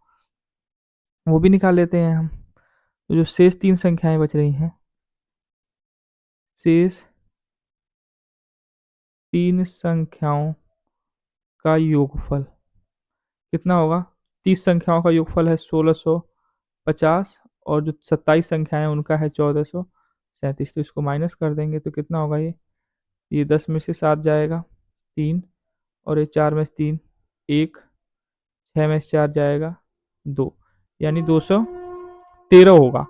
वो भी निकाल लेते हैं हम। तो जो शेष 3 संख्याएं बच रही हैं, शेष 3 संख्याओं का योगफल कितना होगा? 30 संख्याओं का योगफल है 1650 और जो 27 संख्याएं हैं उनका है 1437। तो इसको माइनस कर देंगे तो कितना होगा? ये 10 में से 7 जाएगा 3, और ये 4 में से 3 1, 6 में से 4 जाएगा 2, यानी 213 होगा।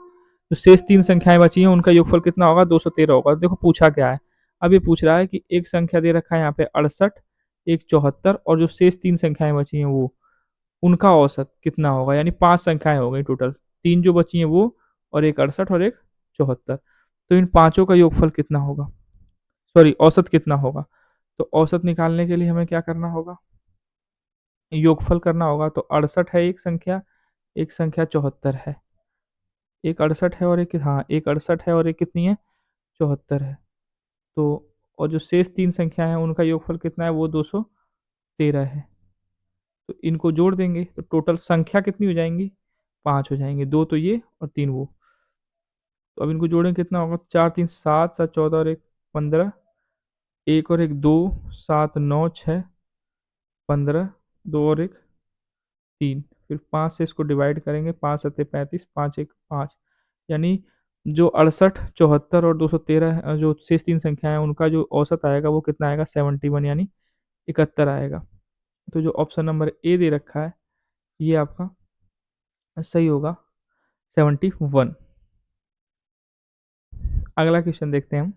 जो शेष 3 संख्याएं बची हैं उनका योगफल कितना होगा? 213 होगा। देखो पूछा क्या है। अब ये पूछ रहा है कि एक संख्या दे रखा है यहाँ पे 68, एक 74, और जो शेष 3 संख्याएं बची हैं वो उनका औसत कितना होगा? यानी 5 संख्याएं हो गई टोटल, 3 जो बची हैं वो, और एक 68 और एक 74। तो इन पांचों का योगफल कितना होगा? सॉरी, औसत कितना होगा? तो औसत निकालने के लिए हमें क्या करना होगा? योगफल करना होगा। तो 68 है एक संख्या 74 है, एक 68 है और एक, हाँ, एक 68 है और एक कितनी है? 74 है। तो और जो शेष 3 संख्या है उनका योगफल कितना है? वो 213 है। तो इनको जोड़ देंगे तो टोटल संख्या कितनी हो जाएंगी? 5 हो जाएंगे, 2 तो ये और 3 वो। तो अब इनको जोड़ेंगे कितना होगा? 4 3 7 7 14 और एक 15, एक और एक 2 7 9 6 15, 2 और एक 3, फिर 5 से इसको डिवाइड करेंगे, 5 सत्ते 35, 5 एक 5, यानी जो 68, 74 और 213 जो शेष 3 संख्याएँ हैं उनका जो औसत आएगा वो कितना आएगा 71 यानी 71 आएगा। तो जो ऑप्शन नंबर ए दे रखा है ये आपका सही होगा 71। अगला क्वेश्चन देखते हैं हम।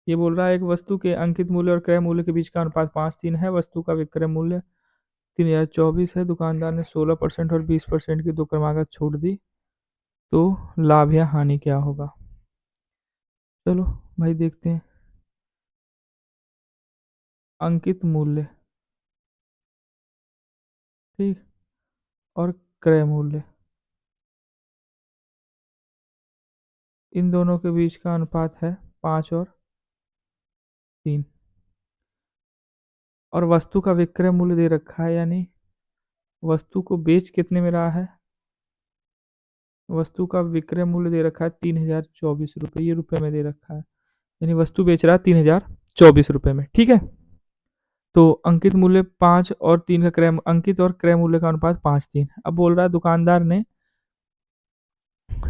ये बोल रहा है एक वस्तु के अंकित मूल्य और क्रय मूल्य के बीच का अनुपात 5:3 है। वस्तु का विक्रय मूल्य 3024 है। दुकानदार ने 16% और 20% की दो क्रमागत छूट दी, तो लाभ या हानि क्या होगा? चलो भाई देखते हैं। अंकित मूल्य, ठीक, और क्रय मूल्य, इन दोनों के बीच का अनुपात है 5 और 3। और वस्तु का विक्रय मूल्य दे रखा है, यानी वस्तु को बेच कितने में रहा है? वस्तु का विक्रय मूल्य दे रखा है 3024 रुपये, ये रुपये में दे रखा है, यानी वस्तु बेच रहा है 3024 रुपये में, ठीक है। तो अंकित मूल्य 5 और 3 का क्रय, अंकित और क्रय मूल्य का अनुपात 5:3। अब बोल रहा है दुकानदार ने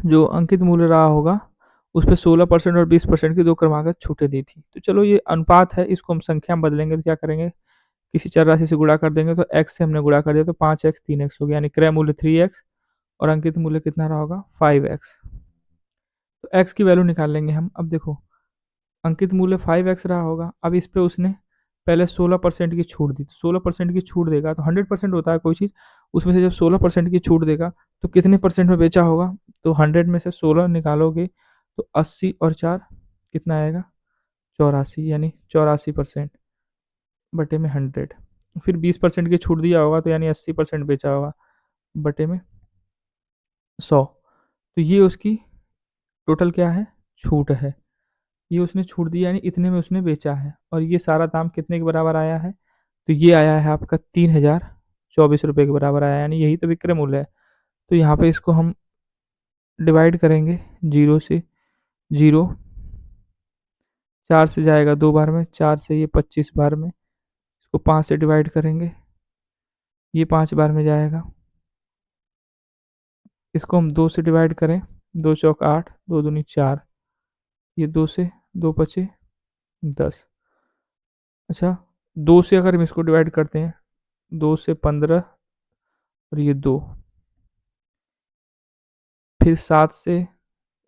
जो अंकित मूल्य रहा होगा उस पर 16% और 20% की दो क्रमागत छूटें दी थी। तो चलो ये अनुपात है, इसको हम संख्या में बदलेंगे तो क्या करेंगे, किसी चर राशि से गुणा कर देंगे, तो x से हमने गुणा कर दिया तो 5x 3x हो गया, यानी क्रय मूल्य 3x और अंकित मूल्य कितना रहा होगा 5x। तो x की वैल्यू निकाल लेंगे हम। अब देखो अंकित मूल्य 5x रहा होगा, अब इस पे उसने पहले 16% की छूट दी, तो 16% की छूट देगा तो 100% होता है कोई चीज़, उसमें से जब 16% की छूट देगा तो कितने परसेंट में बेचा होगा, तो 100 में से 16 निकालोगे तो 80 और 4 कितना आएगा 84, यानी 84% बटे में 100। फिर 20% की छूट दिया होगा तो यानी 80% बेचा होगा बटे में 100। तो ये उसकी टोटल क्या है, छूट है। ये उसने छूट दी यानी इतने में उसने बेचा है, और ये सारा दाम कितने के बराबर आया है, तो ये आया है आपका 3024 रुपये के बराबर आया, यानी यही तो विक्रय मूल्य है। तो यहाँ पे इसको हम डिवाइड करेंगे, जीरो से जीरो, 4 से जाएगा 2 बार में, 4 से ये 25 बार में, इसको 5 से डिवाइड करेंगे, ये 5 बार में जाएगा, इसको हम 2 से डिवाइड करें, 2 चौक 8, 2 दूनी 4, ये 2 से 2 पचे 10। अच्छा 2 से अगर हम इसको डिवाइड करते हैं, 2 से 15 और ये 2, फिर 7 से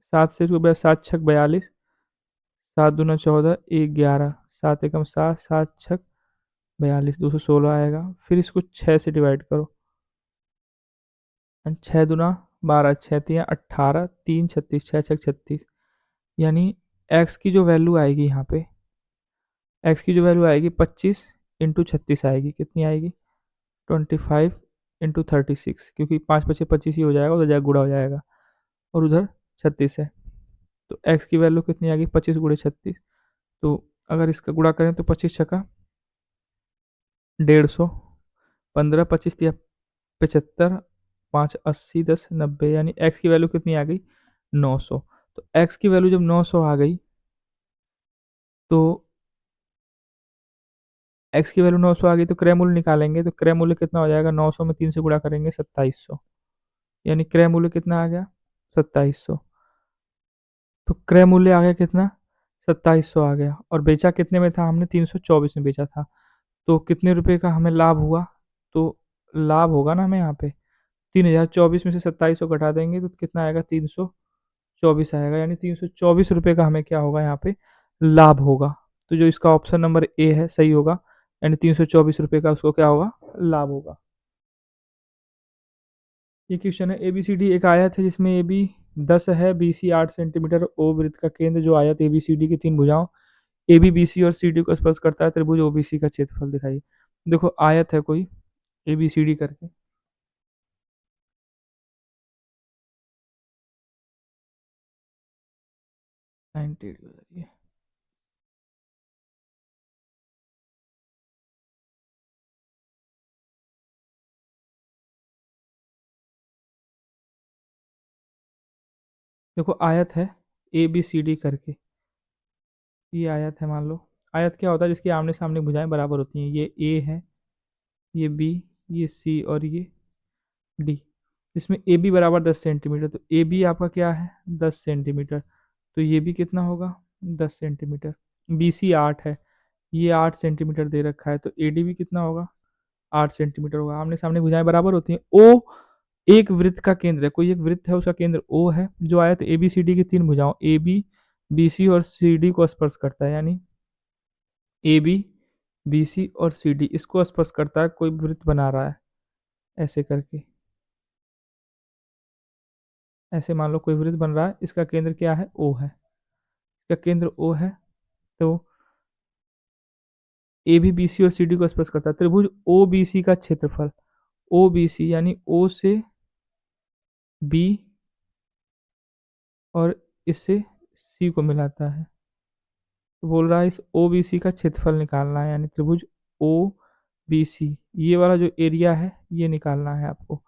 इसको 7 छक 42, 7 दूना 14, 1 11, 7 एकम 7, 7 छक 42, 216 आएगा। फिर इसको 6 से डिवाइड करो, 6 दूना 12, 6 तियाँ 18, 3 36, 6 छक 36, यानी एक्स की जो वैल्यू आएगी यहाँ पे, एक्स की जो वैल्यू आएगी 25 इंटू 36 आएगी, कितनी आएगी 25 इंटू 36, क्योंकि 5 पचे 25 ही हो जाएगा, उधर जाएगा गुड़ा हो जाएगा, और उधर 36 है, तो एक्स की वैल्यू कितनी आ गई 25 गुड़े 36। तो अगर इसका गुणा करें तो 25 छका 150, 15 25 तिया 75, 5 80, 10 90, यानी एक्स की वैल्यू कितनी आ गई 900। तो एक्स की वैल्यू जब 900 आ गई तो एक्स की वैल्यू 900 आ गई तो क्रय मूल्य निकालेंगे, तो क्रय मूल्य कितना हो जाएगा, 900 में 3 से गुणा करेंगे 2700, यानी क्रय मूल्य कितना आ गया 2700। तो क्रय मूल्य आ गया कितना 2700 आ गया, और बेचा कितने में था हमने 324 में बेचा था, तो कितने रुपए का हमें लाभ हुआ, तो लाभ होगा ना हमें यहाँ पे 3024 में से 2700 घटा देंगे तो कितना आएगा 324 आएगा, यानी 324 रुपये का हमें क्या होगा यहाँ पे लाभ होगा। तो जो इसका ऑप्शन नंबर ए है सही होगा, यानी 324 रुपये का उसको क्या होगा लाभ होगा। ये क्वेश्चन है, एबीसीडी एक आयत है जिसमें ए बी 10 है, बी सी 8 सेंटीमीटर, ओ वृत्त का केंद्र, जो आयत एबीसीडी की 3 भुजाओं ए बी बी सी और सी डी को स्पर्श करता है, त्रिभुज ओबीसी का क्षेत्रफल दिखाइए। देखो आयत है कोई ए बी सी डी करके, 98 हो जाती है। देखो आयत है ए बी सी डी करके, ये आयत है, मान लो आयत क्या होता है जिसकी आमने सामने भुजाएं बराबर होती हैं, ये ए है, ये बी, ये सी और ये डी। इसमें ए बी बराबर 10 सेंटीमीटर, तो ए बी आपका क्या है 10 सेंटीमीटर, तो ये भी कितना होगा 10 सेंटीमीटर। बी सी 8 है, ये 8 सेंटीमीटर दे रखा है, तो ए डी भी कितना होगा 8 सेंटीमीटर होगा। आमने सामने भुजाएं बराबर होती हैं। ओ एक वृत्त का केंद्र है, कोई एक वृत्त है उसका केंद्र ओ है जो आयत ए बी सी डी की तीन भुजाओं ए बी बी सी और सी डी को स्पर्श करता है, यानी ए बी बी सी और सी डी इसको स्पर्श करता है, कोई वृत्त बना रहा है ऐसे करके। ऐसे मान लो कोई वृत्त बन रहा है, इसका केंद्र क्या है ओ है, इसका केंद्र ओ है, तो ए भी बी सी और सी डी को स्पर्श करता है। त्रिभुज ओ बी सी का क्षेत्रफल, ओ बी सी यानी ओ से बी और इससे सी को मिलाता है, तो बोल रहा है इस ओ बी सी का क्षेत्रफल निकालना है, यानी त्रिभुज ओ बी सी ये वाला जो एरिया है ये निकालना है आपको।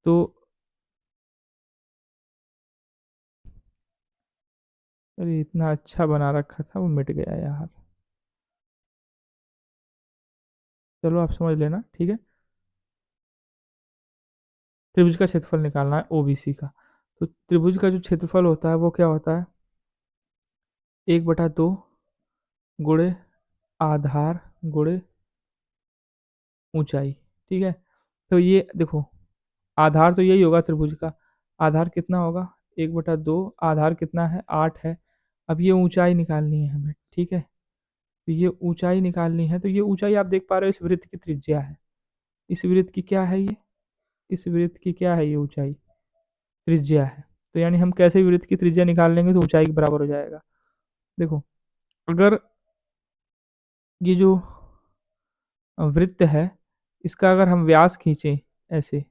तो अरे इतना अच्छा बना रखा था वो मिट गया यार। चलो आप समझ लेना, ठीक है। त्रिभुज का क्षेत्रफल निकालना है ओबीसी का, तो त्रिभुज का जो क्षेत्रफल होता है वो क्या होता है 1/2 गुणे आधार गुणे ऊंचाई, ठीक है। तो ये देखो आधार तो यही होगा त्रिभुज का, आधार कितना होगा 1/2, आधार कितना है 8 है। अब ये ऊंचाई निकालनी है हमें, ठीक है। तो ये ऊंचाई निकालनी है, तो ये ऊंचाई आप देख पा रहे हो इस वृत्त की त्रिज्या है, इस वृत्त की क्या है ये, इस वृत्त की क्या है ये ऊंचाई त्रिज्या है। तो यानी हम कैसे भी वृत्त की त्रिज्या निकाल लेंगे तो ऊंचाई के बराबर हो जाएगा। देखो अगर ये जो वृत्त है इसका अगर हम व्यास खींचें ऐसे,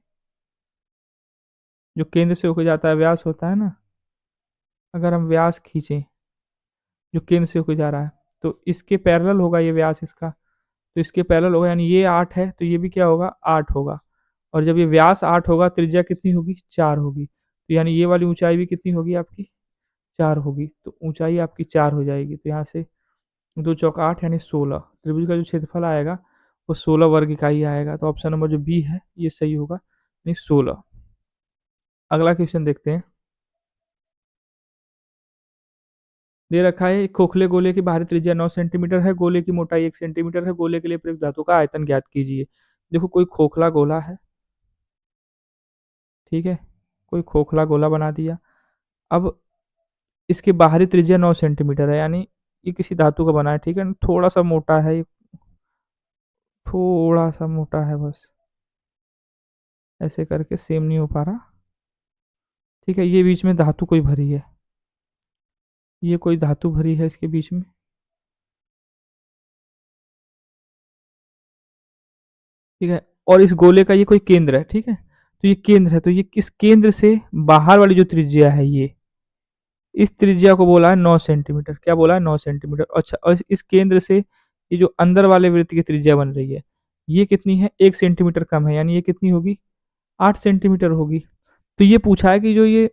जो केंद्र से होकर जाता है व्यास होता है ना, अगर हम व्यास खींचें जो केंद्र से होकर जा रहा है तो इसके पैरेलल होगा ये व्यास इसका, तो इसके पैरेलल होगा, यानी ये 8 है तो ये भी क्या होगा 8 होगा। और जब ये व्यास 8 होगा त्रिज्या कितनी होगी 4 होगी, तो यानी ये वाली ऊंचाई भी कितनी होगी आपकी 4 होगी, तो ऊंचाई आपकी 4 हो जाएगी। तो यहाँ से 2 चौका 8 यानी 16, त्रिभुज का जो क्षेत्रफल आएगा वो 16 वर्ग इकाई आएगा। तो ऑप्शन नंबर जो बी है ये सही होगा, यानी 16। अगला क्वेश्चन देखते हैं। दे रखा है एक खोखले गोले की बाहरी त्रिज्या 9 सेंटीमीटर है, गोले की मोटाई 1 सेंटीमीटर है, गोले के लिए प्रयुक्त धातु का आयतन ज्ञात कीजिए। देखो कोई खोखला गोला है, ठीक है, कोई खोखला गोला बना दिया। अब इसकी बाहरी त्रिज्या 9 सेंटीमीटर है, यानी ये किसी धातु का बना है, ठीक है, थोड़ा सा मोटा है, थोड़ा सा मोटा है बस, ऐसे करके सेम नहीं हो पा रहा, ठीक है। ये बीच में धातु कोई भरी है, ये कोई धातु भरी है इसके बीच में, ठीक है। और इस गोले का ये कोई केंद्र है, ठीक है, तो ये केंद्र है, तो ये किस केंद्र से बाहर वाली जो त्रिज्या है ये, इस त्रिज्या को बोला है 9 सेंटीमीटर, क्या बोला है 9 सेंटीमीटर। अच्छा, और इस केंद्र से ये जो अंदर वाले वृत्त की त्रिज्या बन रही है ये कितनी है 1 सेंटीमीटर कम है, यानी ये कितनी होगी 8 सेंटीमीटर होगी। तो ये पूछा है कि जो ये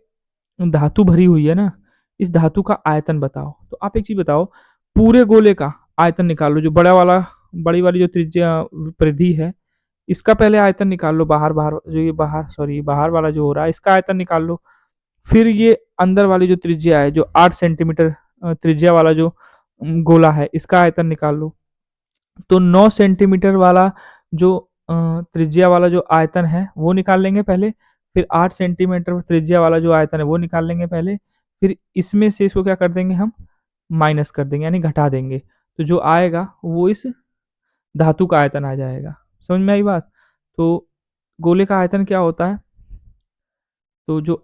धातु भरी हुई है ना इस धातु का आयतन बताओ। तो आप एक चीज बताओ, पूरे गोले का आयतन निकाल लो, जो बड़ा वाला बड़ी वाली जो त्रिज्या परिधि है इसका पहले आयतन निकाल लो, बाहर बाहर जो ये बाहर सॉरी बाहर वाला जो हो रहा है इसका आयतन निकाल लो। फिर ये अंदर वाली जो त्रिज्या है जो 8 सेंटीमीटर त्रिज्या वाला जो गोला है इसका आयतन निकाल लो। तो 9 सेंटीमीटर वाला जो त्रिज्या वाला जो आयतन है वो निकाल लेंगे पहले, फिर 8 सेंटीमीटर त्रिज्या वाला जो आयतन है वो निकाल लेंगे पहले, फिर इसमें से इसको क्या कर देंगे हम माइनस कर देंगे यानी घटा देंगे, तो जो आएगा वो इस धातु का आयतन आ जाएगा। समझ में आई बात। तो गोले का आयतन क्या होता है, तो जो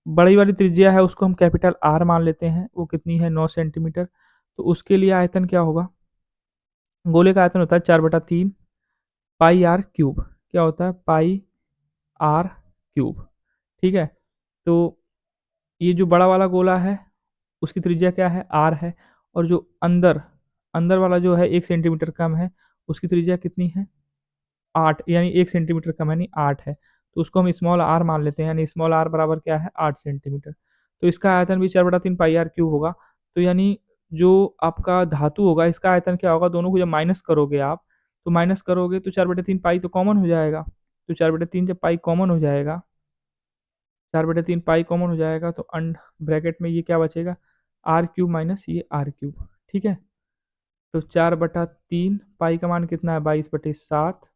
बड़ी वाली त्रिज्या है उसको हम कैपिटल आर मान लेते हैं, वो कितनी है 9 सेंटीमीटर, तो उसके लिए आयतन क्या होगा, गोले का आयतन होता है 4/3 पाई आर क्यूब, क्या होता है पाई आर क्यूब, ठीक है। तो ये जो बड़ा वाला गोला है उसकी त्रिज्या क्या है आर है, और जो अंदर अंदर वाला जो है 1 सेंटीमीटर कम है उसकी त्रिज्या कितनी है 8, यानी 1 सेंटीमीटर कम यानी 8 है, तो उसको हम स्मॉल आर मान लेते हैं, यानी स्मॉल आर बराबर क्या है 8 सेंटीमीटर। तो इसका आयतन भी 4/3 पाई आर क्यूब होगा। तो यानी जो आपका धातु होगा इसका आयतन क्या होगा, दोनों को जब माइनस करोगे आप तो माइनस करोगे तो 4/3 पाई तो कॉमन हो जाएगा, तो 4/3 जब पाई कॉमन हो जाएगा, 4/3 पाई कॉमन हो जाएगा तो ब्रैकेट में ये क्या बचेगा, आर क्यूब माइनस ये आर क्यूब। ठीक है, तो 4/3 पाई का मान कितना है, 22/7।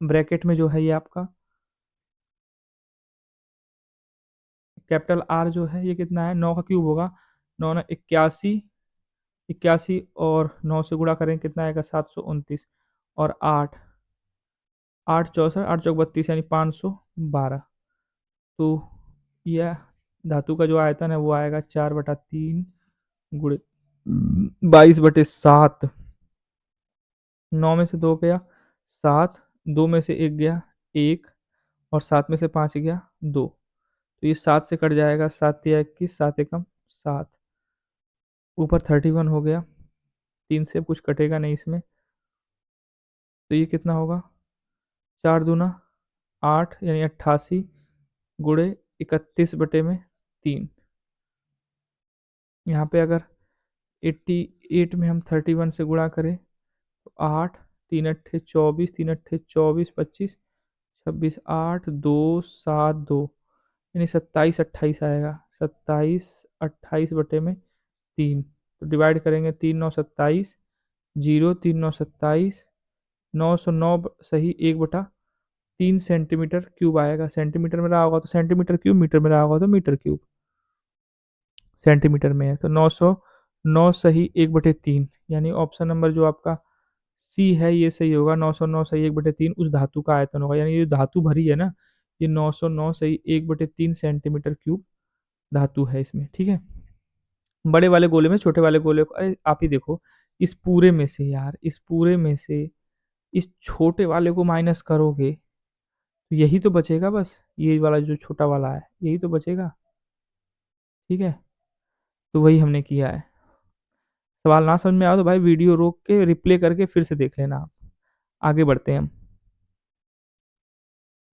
ब्रैकेट में जो है ये आपका कैपिटल आर जो है ये कितना है, 9 का क्यूब होगा, 9×9 = 81, 81 और 9 से गुणा करें कितना आएगा, 729, और 8, 8×4 = 8×4 = 32 यानी 512। तो यह धातु का जो आयतन है वो आएगा 4/3 गुणे 22/7। 9 में से 2 गया 7, 2 में से 1 गया 1, और 7 में से 5 गया 2। तो ये 7 से कट जाएगा, 7×3 = 21, 7×1 = 7, ऊपर 31 हो गया, 3 से कुछ कटेगा नहीं इसमें, तो ये कितना होगा, 4×2 = 8 यानी 88 गुणे 31/3। यहाँ पे अगर 88 में हम 31 से गुणा करें तो 8, 3×8 = 24, 3×8 = 24, 25, 26, 8, 2, 7, 2 यानी 27, 28 आएगा, 27, 28/3। तो डिवाइड करेंगे, 3×9 = 27, 0, 3×9 = 27, 909 सही 1/3 सेंटीमीटर क्यूब आएगा। सेंटीमीटर में रहा होगा तो सेंटीमीटर क्यूब, मीटर में रहा होगा तो मीटर क्यूब। सेंटीमीटर में है तो 909 सही 1/3 यानी ऑप्शन नंबर जो आपका सी है ये सही होगा। 909 सही 1/3 उस धातु का आयतन होगा, यानी ये धातु भरी है ना, ये 909 सही 1/3 सेंटीमीटर क्यूब धातु है इसमें। ठीक है, बड़े वाले गोले में छोटे वाले गोले को, अरे आप ही देखो, इस पूरे में से यार, इस पूरे में से इस छोटे वाले को माइनस करोगे तो यही तो बचेगा, बस ये वाला जो छोटा वाला है यही तो बचेगा। ठीक है, तो वही हमने किया है। सवाल ना समझ में आया तो भाई वीडियो रोक के रिप्ले करके फिर से देख लेना आप। आगे बढ़ते हैं हम।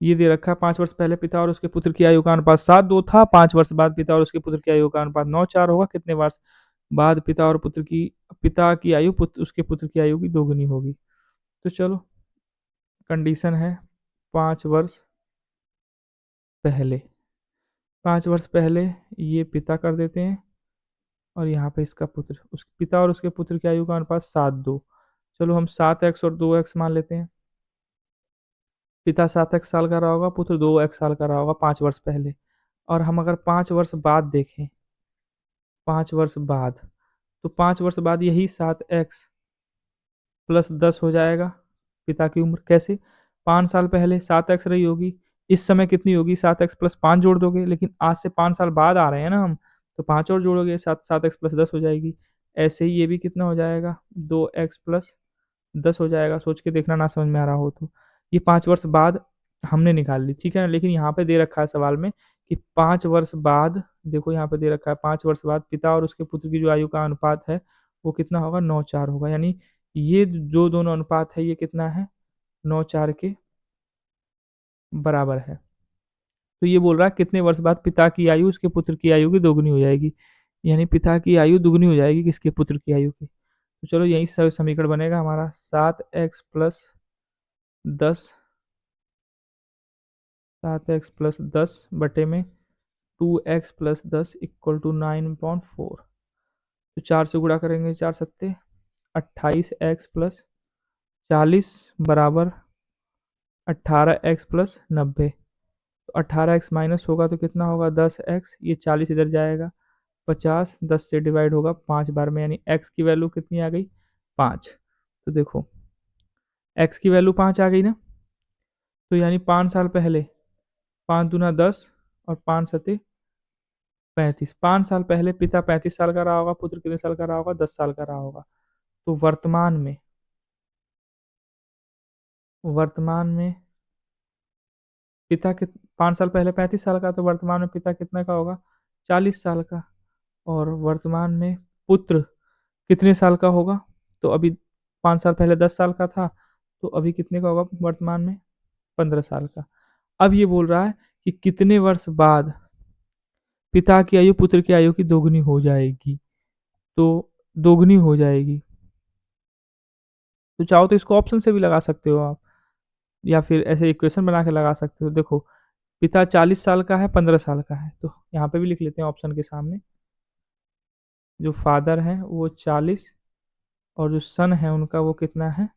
ये दे रखा है 5 वर्ष पहले पिता और उसके पुत्र की आयु का अनुपात 7:2 था, 5 वर्ष बाद पिता और उसके पुत्र की आयु का अनुपात 9:4 होगा, कितने वर्ष बाद पिता की आयु उसके पुत्र की आयु की दोगुनी होगी। तो चलो, कंडीशन है 5 वर्ष पहले, 5 वर्ष पहले ये पिता कर देते हैं और यहाँ पे इसका पुत्र, उस पिता और उसके पुत्र की आयु का अनुपात 7:2। चलो हम 7x और 2x मान लेते हैं। पिता 7x साल का रहा होगा, पुत्र 2x साल का रहा होगा 5 वर्ष पहले। और हम अगर 5 वर्ष बाद देखें, 5 वर्ष बाद, तो 5 वर्ष बाद यही 7x + 10 हो जाएगा पिता की उम्र। कैसे, 5 साल पहले 7x रही होगी, इस समय कितनी होगी, 7x + 5 जोड़ दोगे, लेकिन आज से 5 साल बाद आ रहे हैं ना हम, तो 5 और जोड़ोगे, 7x + 10 हो जाएगी। ऐसे ही ये भी कितना हो जाएगा, 2x + 10 हो जाएगा। सोच के देखना, ना समझ में आ रहा हो तो। ये 5 वर्ष बाद हमने निकाल ली, ठीक है ना। लेकिन यहाँ पे दे रखा है सवाल में कि 5 वर्ष बाद, देखो यहाँ पे दे रखा है 5 वर्ष बाद पिता और उसके पुत्र की जो आयु का अनुपात है वो कितना होगा, 9:4 होगा। यानी ये जो दोनों अनुपात है ये कितना है, 9:4 के बराबर है। तो ये बोल रहा है कितने वर्ष बाद पिता की आयु उसके पुत्र की आयु की दोगुनी हो जाएगी, यानी पिता की आयु दुगनी हो जाएगी किसके, पुत्र की आयु की। तो चलो यही सब समीकरण बनेगा हमारा, 7x + 10, 7x + 10 2x + 10 = 9/4। तो 4 से गुणा करेंगे, 4×7 = 28x + 40 बराबर 18x + 90। तो 18x माइनस होगा तो कितना होगा, 10x, ये 40 इधर जाएगा, 50 10 से डिवाइड होगा 5 बार में, यानी x की वैल्यू कितनी आ गई, 5। तो देखो x की वैल्यू 5 आ गई ना, तो यानी 5 साल पहले, 5×2 = 10 और 5×7 = 35। 5 साल पहले पिता 35 साल का रहा होगा, पुत्र कितने साल का रहा होगा, 10 साल का रहा होगा। तो वर्तमान में पिता के 5 साल पहले 35 साल का, तो वर्तमान में पिता कितने का होगा, 40 साल का। और वर्तमान में पुत्र कितने साल का होगा, तो अभी 5 साल पहले 10 साल का था, तो अभी कितने का होगा वर्तमान में, 15 साल का। अब ये बोल रहा है कि कितने वर्ष बाद पिता की आयु पुत्र की आयु की दोगुनी हो जाएगी, तो दोगुनी हो जाएगी। तो चाहो तो इसको ऑप्शन से भी लगा सकते हो आप, या फिर ऐसे इक्वेशन बना के लगा सकते हो। देखो, पिता 40 साल का है, 15 साल का है, तो यहाँ पे भी लिख लेते हैं ऑप्शन के सामने। जो फादर है वो 40, और जो सन है उनका वो कितना है,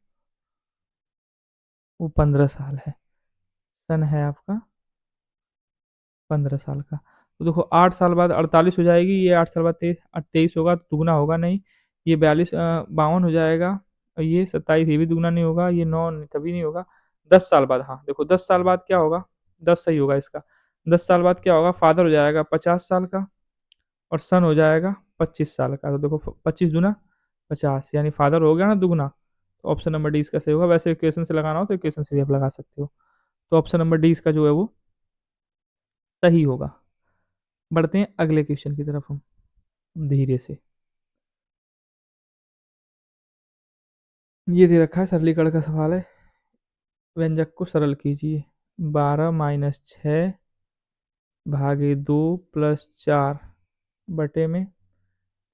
वो 15 साल है। सन है आपका 15 साल का। तो देखो 8 साल बाद 48 हो जाएगी, ये 8 साल बाद 23 होगा, तो दुगना होगा नहीं। ये 42 52 हो जाएगा, और ये 27, ये भी दुगना नहीं होगा, ये 9 तभी नहीं होगा। 10 साल बाद, हाँ देखो 10 साल बाद क्या होगा, 10 सही होगा इसका। 10 साल बाद क्या होगा, फादर हो जाएगा 50 साल का, और सन हो जाएगा 25 साल का। तो देखो 25 दूना 50, यानी फादर हो गया ना दुगना। तो ऑप्शन नंबर डी इसका सही होगा। वैसे इक्वेशन से लगाना हो तो इक्वेशन से भी आप लगा सकते हो। तो ऑप्शन नंबर डी इसका जो है वो सही होगा। बढ़ते हैं अगले क्वेश्चन की तरफ हम धीरे से। ये दे रखा है, सरलीकरण का सवाल है। व्यंजक को सरल कीजिए। 12 - 6 भागे 2 प्लस 4 बटे में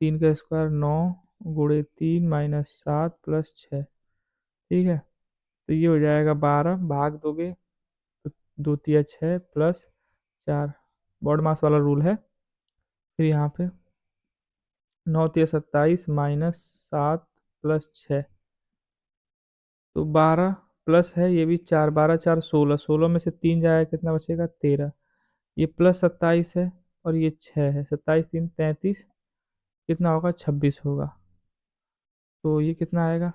3 का स्क्वायर 9 गुणे 3 -7 प्लस 6। ठीक है, तो ये हो जाएगा 12, भाग दोगे तो 2 तिया 6 प्लस 4, बॉड मास वाला रूल है। फिर यहाँ पे 9 तिया 27 -7 प्लस 6, तो 12 प्लस है, ये भी 4, 12 4 16, 16 में से 3 जाएगा कितना बचेगा 13। ये प्लस 27 है, और ये 6 है, 27 3 33, कितना होगा 26 होगा। तो ये कितना आएगा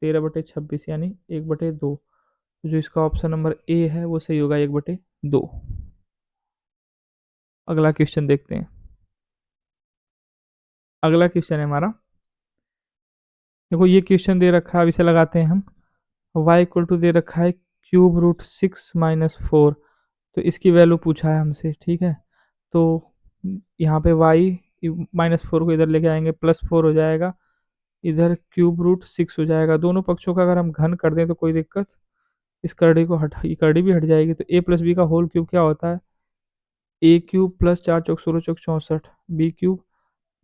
13/26, यानी 1/2। तो जो इसका ऑप्शन नंबर ए है वो सही होगा, 1/2। अगला क्वेश्चन देखते हैं। अगला क्वेश्चन है हमारा, देखो ये क्वेश्चन दे रखा है, अब इसे लगाते हैं हम। y इक्वल टू दे रखा है √6 - 4, तो इसकी वैल्यू पूछा है हमसे। ठीक है, तो यहाँ पे y -4 को इधर लेके आएंगे, +4 हो जाएगा, इधर √6 हो जाएगा। दोनों पक्षों का अगर हम घन कर दें तो कोई दिक्कत, इस करड़ी को हटा, ये करड़ी भी हट जाएगी। तो a + b का होल क्यूब क्या होता है, a³ + 4 चौक 16 चौक 64, b³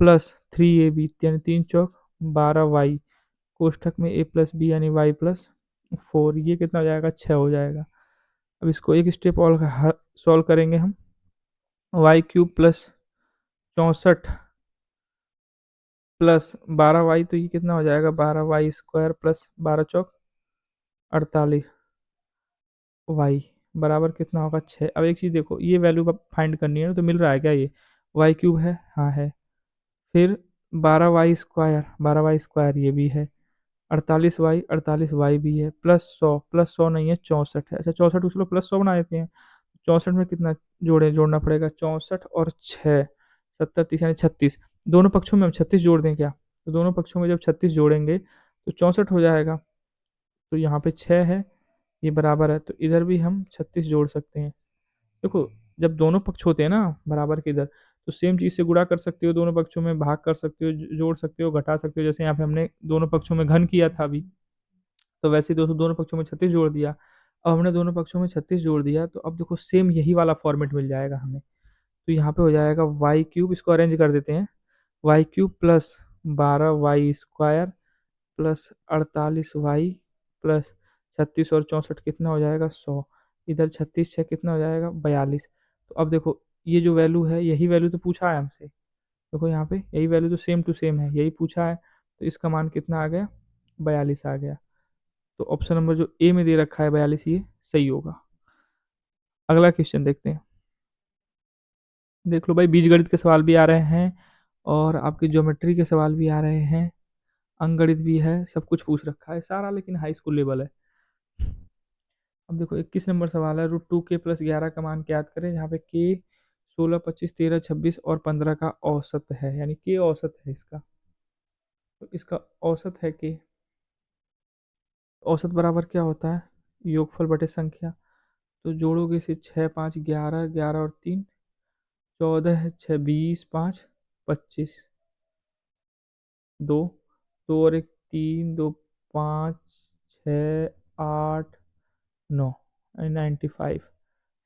+ 3ab यानी 3 चौक 12y, कोष्ठक में a + b यानी y + 4, ये कितना हो जाएगा 6 हो जाएगा। अब इसको एक स्टेप और सॉल्व करेंगे हम। y³ +64 प्लस 12y, तो ये कितना हो जाएगा 12y² प्लस 12 चौक 48 y बराबर कितना होगा 6। अब एक चीज़ देखो, ये वैल्यू फाइंड करनी है ना, तो मिल रहा है क्या, ये y³ है, हाँ है। फिर 12y² 12y² ये भी है, 48y भी है, +100 नहीं है 64 है। अच्छा 64 को चलो +100 बना देते हैं। 64 में कितना जोड़ना पड़ेगा, 64 और 6 70 30 यानी 36। दोनों पक्षों में हम 36 जोड़ दें क्या, तो दोनों पक्षों में जब 36 जोड़ेंगे तो 64 हो जाएगा। तो यहाँ पे 6 है, ये बराबर है, तो इधर भी हम 36 जोड़ सकते हैं। देखो, जब दोनों पक्ष होते हैं ना बराबर के इधर, तो सेम चीज़ से गुणा कर सकते हो, दोनों पक्षों में भाग कर सकते हो, जोड़ सकते हो, घटा सकते हो। जैसे यहाँ पे हमने दोनों पक्षों में घन किया था अभी, तो वैसे ही दोस्तों दोनों पक्षों में 36 जोड़ दिया। अब हमने दोनों पक्षों में 36 जोड़ दिया, तो अब देखो सेम यही वाला फॉर्मेट मिल जाएगा हमें। तो यहाँ पे हो जाएगा y³, इसको अरेंज कर देते हैं, y³ plus 12y² plus 48y plus 36 और 64 कितना हो जाएगा 100। इधर 36 6 कितना हो जाएगा 42। तो अब देखो ये जो वैल्यू है, यही वैल्यू तो पूछा है हमसे। देखो यहाँ पे यही वैल्यू तो सेम टू सेम है, यही पूछा है, तो इसका मान कितना आ गया 42 आ गया। तो ऑप्शन नंबर जो ए में दे रखा है 42, ये सही होगा। अगला क्वेश्चन देखते हैं। देख लो भाई, बीजगणित के सवाल भी आ रहे हैं, और आपके ज्योमेट्री के सवाल भी आ रहे हैं, अंकगणित भी है, सब कुछ पूछ रखा है सारा, लेकिन हाई स्कूल लेवल है। अब देखो 21 नंबर सवाल है, √2k + 11 का मान ज्ञात करें, जहाँ पे k 16 25 13 26 और 15 का औसत है, यानी k औसत है इसका। तो इसका औसत है k, औसत बराबर क्या होता है, योगफल बटे संख्या। तो जोड़ोगे इसे 6 5 11 11 और 3 14 6 20 5 25 2 2 और 1 3 2 5 6 8 9 95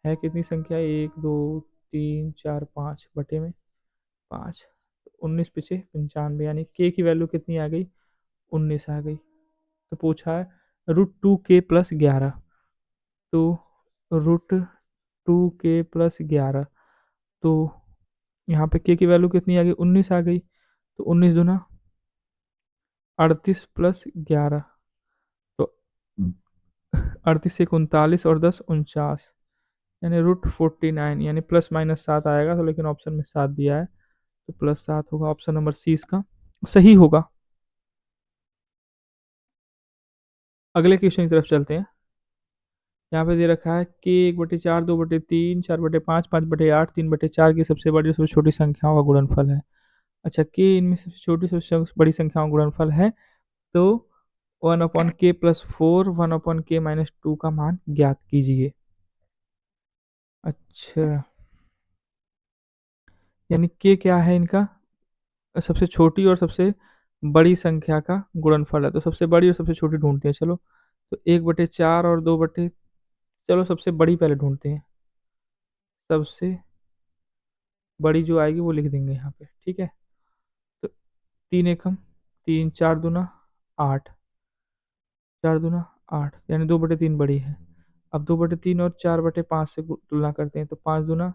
है, कितनी संख्या 1 2 3 4 5 बटे में 5, 19 पिछे 95, यानी के की वैल्यू कितनी आ गई 19 आ गई। तो पूछा है √2k + 11, तो √2k+11, तो यहाँ पे k की वैल्यू कितनी आ गई, 19 आ गई। तो 19 दूना 38+11, तो 38 एक 39 और 10 49, यानी √49, यानी +-7 आएगा, तो लेकिन ऑप्शन में 7 दिया है, तो +7 होगा। ऑप्शन नंबर सी इसका सही होगा। अगले क्वेश्चन की तरफ चलते हैं। यहाँ पे दे रखा है कि 1/4, 2/3, 4/5, 5/8, 3/4 की सबसे बड़ी और सबसे छोटी संख्याओं का गुणनफल है। अच्छा, के इनमें सबसे छोटी सबसे बड़ी संख्याओं का गुणनफल है, तो 1/k+4, 1/k-2 का मान ज्ञात कीजिए। अच्छा, यानी के क्या है इनका, सबसे छोटी और सबसे बड़ी संख्या का गुणनफल है, तो सबसे बड़ी और सबसे छोटी ढूंढते हैं। चलो, तो 1/4 और 2 बटे, चलो सबसे बड़ी पहले ढूंढते हैं। सबसे बड़ी जो आएगी वो लिख देंगे यहाँ पे, ठीक है। तो 3 एकम 3, 4 दूना 8, 4 दूना 8, यानी 2/3 बड़ी है। अब 2/3 और 4/5 से तुलना करते हैं, तो 5 दूना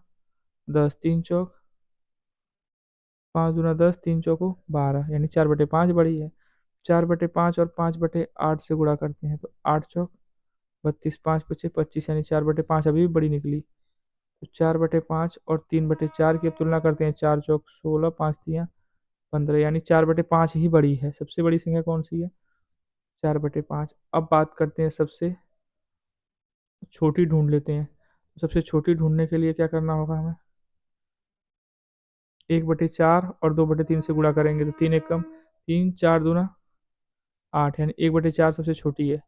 10, 3 चौक 5 दूना 10, 3 चौको 12, यानी 4/5 बड़ी है। 4/5 और 5/8 से गुणा करते हैं, तो 8 चौक 32, 5 पचे 25, यानी 4/5 अभी भी बड़ी निकली। तो 4/5 और 3/4 की अब तुलना करते हैं, 4 चौक 16, 5 तियाँ 15, यानी 4/5 ही बड़ी है। सबसे बड़ी संख्या कौन सी है, 4/5। अब बात करते हैं सबसे छोटी, ढूंढ लेते हैं। सबसे छोटी ढूंढने के लिए क्या करना होगा हमें, 1/4 और 2/3 से गुणा करेंगे, तो 3 एकम 3, 4 दूना 8, यानी 1/4 सबसे छोटी है।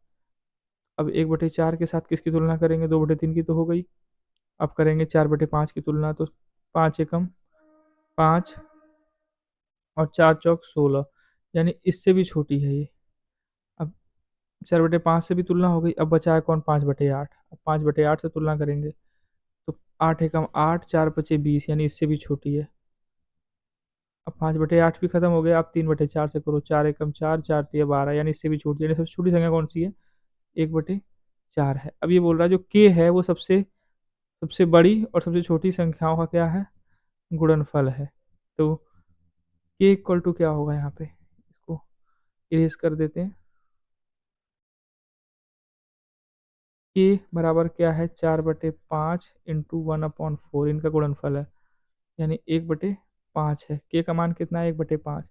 अब 1/4 के साथ किसकी तुलना करेंगे, 2/3 की तो हो गई। अब करेंगे 4/5 की तुलना, तो 5 एकम 5 और 4 चौक 16, यानी इससे भी छोटी है ये। अब 4/5 से भी तुलना हो गई, अब बचा है कौन, 5/8। अब 5/8 से तुलना करेंगे, तो 8 एकम 8, 4 पचे 20, यानी इससे भी छोटी है। अब 5/8 भी खत्म हो गया, अब 3/4 से करो, 4 एकम 4, 4 तिया 12, यानी इससे भी छोटी, यानी सबसे छोटी संख्या कौन सी है, 1/4 है। अब ये बोल रहा है जो के है वो सबसे सबसे बड़ी और सबसे छोटी संख्याओं का क्या है, गुणनफल है। तो के इक्वल टू क्या होगा, यहाँ पे इसको इरेज कर देते हैं। के बराबर क्या है, 4/5 इंटू 1/4, इनका गुणनफल है, यानी 1/5 है। के का मान कितना है, 1/5।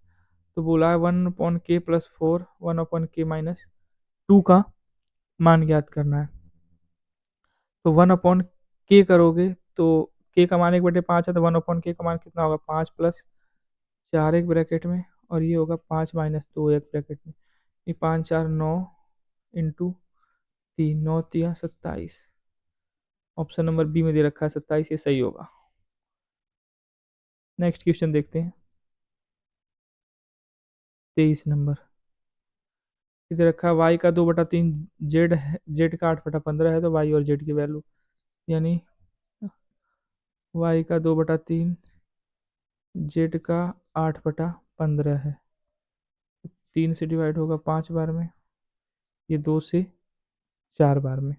तो बोला है 1/k+4, 1/k-2 का मान ज्ञात करना है। तो 1/k करोगे, तो के का मान 1/5 है, तो 1/k का मान कितना होगा, 5+4 एक ब्रैकेट में, और ये होगा 5-2 एक ब्रैकेट में। ये 5 4 9 इंटू 3, 9 तिया 27। ऑप्शन नंबर बी में दे रखा है 27, ये सही होगा। नेक्स्ट क्वेश्चन देखते हैं, 23 नंबर। इधर रखा है वाई का 2/3 जेड है, जेड का 8/15 है, तो वाई और जेड की वैल्यू, यानी वाई का 2/3 जेड का 8/15 है। 3 से डिवाइड होगा 5 बार में, ये 2 से 4 बार में।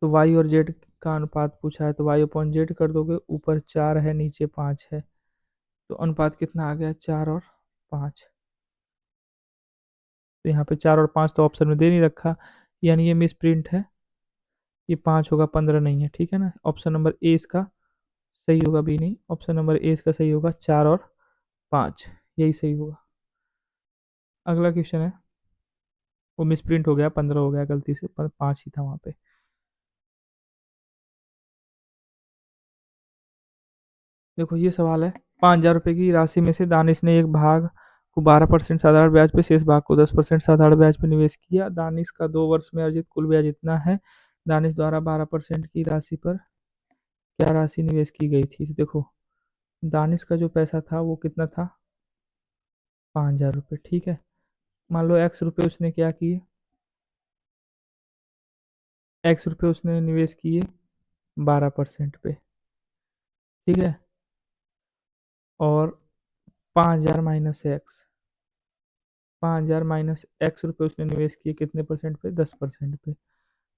तो वाई और जेड का अनुपात पूछा है, तो वाई अपॉन जेड कर दोगे, ऊपर 4 है नीचे 5 है, तो अनुपात कितना आ गया, 4 और 5। तो यहाँ पे 4 और 5 तो ऑप्शन में दे नहीं रखा, यानी ये मिस प्रिंट है, ये 5 होगा, 15 नहीं है, ठीक है ना। ऑप्शन नंबर ए इसका सही होगा, बी नहीं। ऑप्शन नंबर ए इसका सही होगा, 4 और 5, यही सही होगा। अगला क्वेश्चन है, वो मिस प्रिंट हो गया, 15 हो गया गलती से, पर 5 ही था वहाँ पे। देखो ये सवाल है, 5,000 रुपये की राशि में से दानिश ने एक भाग को 12% साधारण ब्याज पे, शेष भाग को 10% साधारण ब्याज पे निवेश किया। दानिश का 2 वर्ष में अर्जित कुल ब्याज इतना है। दानिश द्वारा 12% की राशि पर क्या राशि निवेश की गई थी, तो देखो दानिश का जो पैसा था वो कितना था, 5,000 रुपये, ठीक है। मान लो x रुपये उसने क्या किए, x रुपये उसने निवेश किए 12% पे, ठीक है। और 5,000 - x, 5,000 - x रुपये उसने निवेश किए कितने परसेंट पे, 10% पे।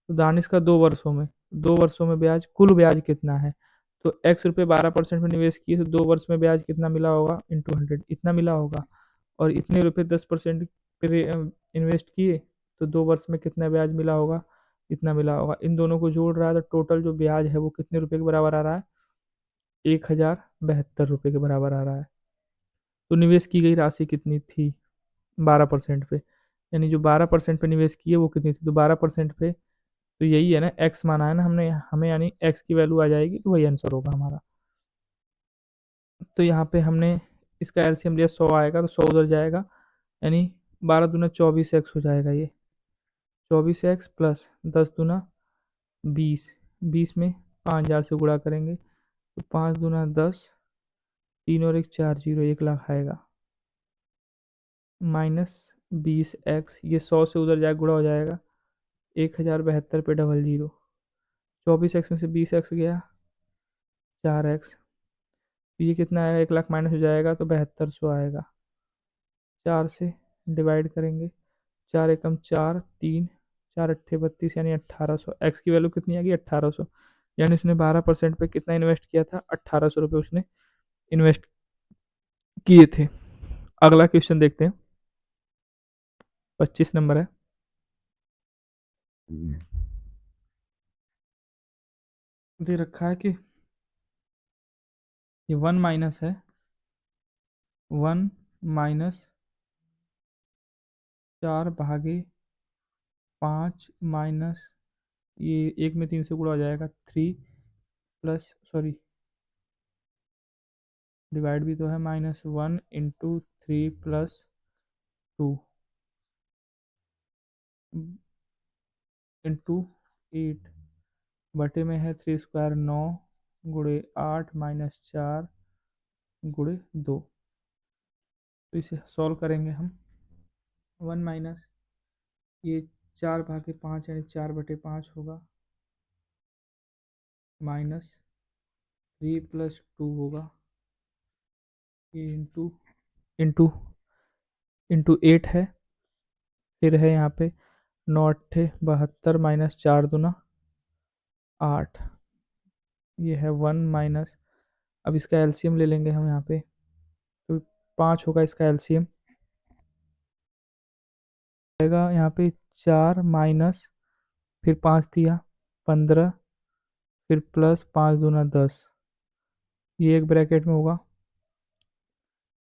तो दानिश का 2 वर्षों में, 2 वर्षों में ब्याज, कुल ब्याज कितना है? तो एक्स रुपये 12% में निवेश किए तो 2 वर्ष में ब्याज कितना मिला होगा? इंटू 100 इतना मिला होगा। और इतने रुपये 10% पे इन्वेस्ट किए तो 2 वर्ष में कितना ब्याज मिला होगा? इतना मिला होगा। इन दोनों को जोड़ रहा है तो टोटल जो ब्याज है वो कितने रुपए के बराबर आ रहा है? 1072 रुपये के बराबर आ रहा है। तो निवेश की गई राशि कितनी थी? 12% पे, यानी जो 12% पे निवेश किए वो कितनी थी? तो 12% पे, तो यही है ना, एक्स माना है ना हमने, हमें यानी एक्स की वैल्यू आ जाएगी तो वही आंसर होगा हमारा। तो यहाँ पे हमने इसका एलसीएम लिया, 100 आएगा तो 100 उधर जाएगा, यानी 12 दूना 24 एक्स हो जाएगा ये। 24 एक्स प्लस 10 दूना 20, 20 में 5000 से गुणा करेंगे तो 5 दूना 10, 3 और 1 4, 0, 1 लाख आएगा। -20 एक्स, ये 100 से उधर जाए गुणा हो जाएगा, 1072 पे 00। 24 एक्स में से 20 एक्स गया, 4 एक्स, तो ये कितना आएगा? 1 लाख माइनस हो जाएगा तो 7200 आएगा। 4 से डिवाइड करेंगे, 4 एकम 4, 3, 4 अट्ठे 32, यानी 1800। एक्स की वैल्यू कितनी आ गई? 1800। यानी उसने 12% पे कितना इन्वेस्ट किया था? 1800 रुपये उसने इन्वेस्ट किए थे। अगला क्वेश्चन देखते हैं, 25 नंबर है। दे रखा है कि ये 1 माइनस है, 1-4/5 माइनस, ये 1 में 3 से गुणा हो जाएगा, 3 प्लस, सॉरी डिवाइड भी तो है, -1 × 3 + 2 × 8 बटे में है 3 स्क्वायर 9 गुणे 8 -4 × 2। तो इसे सॉल्व करेंगे हम। 1 माइनस ये 4/5 यानी 4/5 होगा, -3 + 2 होगा, ये इंटू इंटू 8 है, फिर है यहाँ पे 9 × 8 = 72 -4 दूना 8, ये है 1 माइनस, अब इसका एलसीएम ले लेंगे हम यहाँ पे, तो 5 होगा इसका एलसीएम आएगा यहाँ पे, 4 माइनस, फिर 5 दिया 15, फिर प्लस 5 दूना 10, ये एक ब्रैकेट में होगा,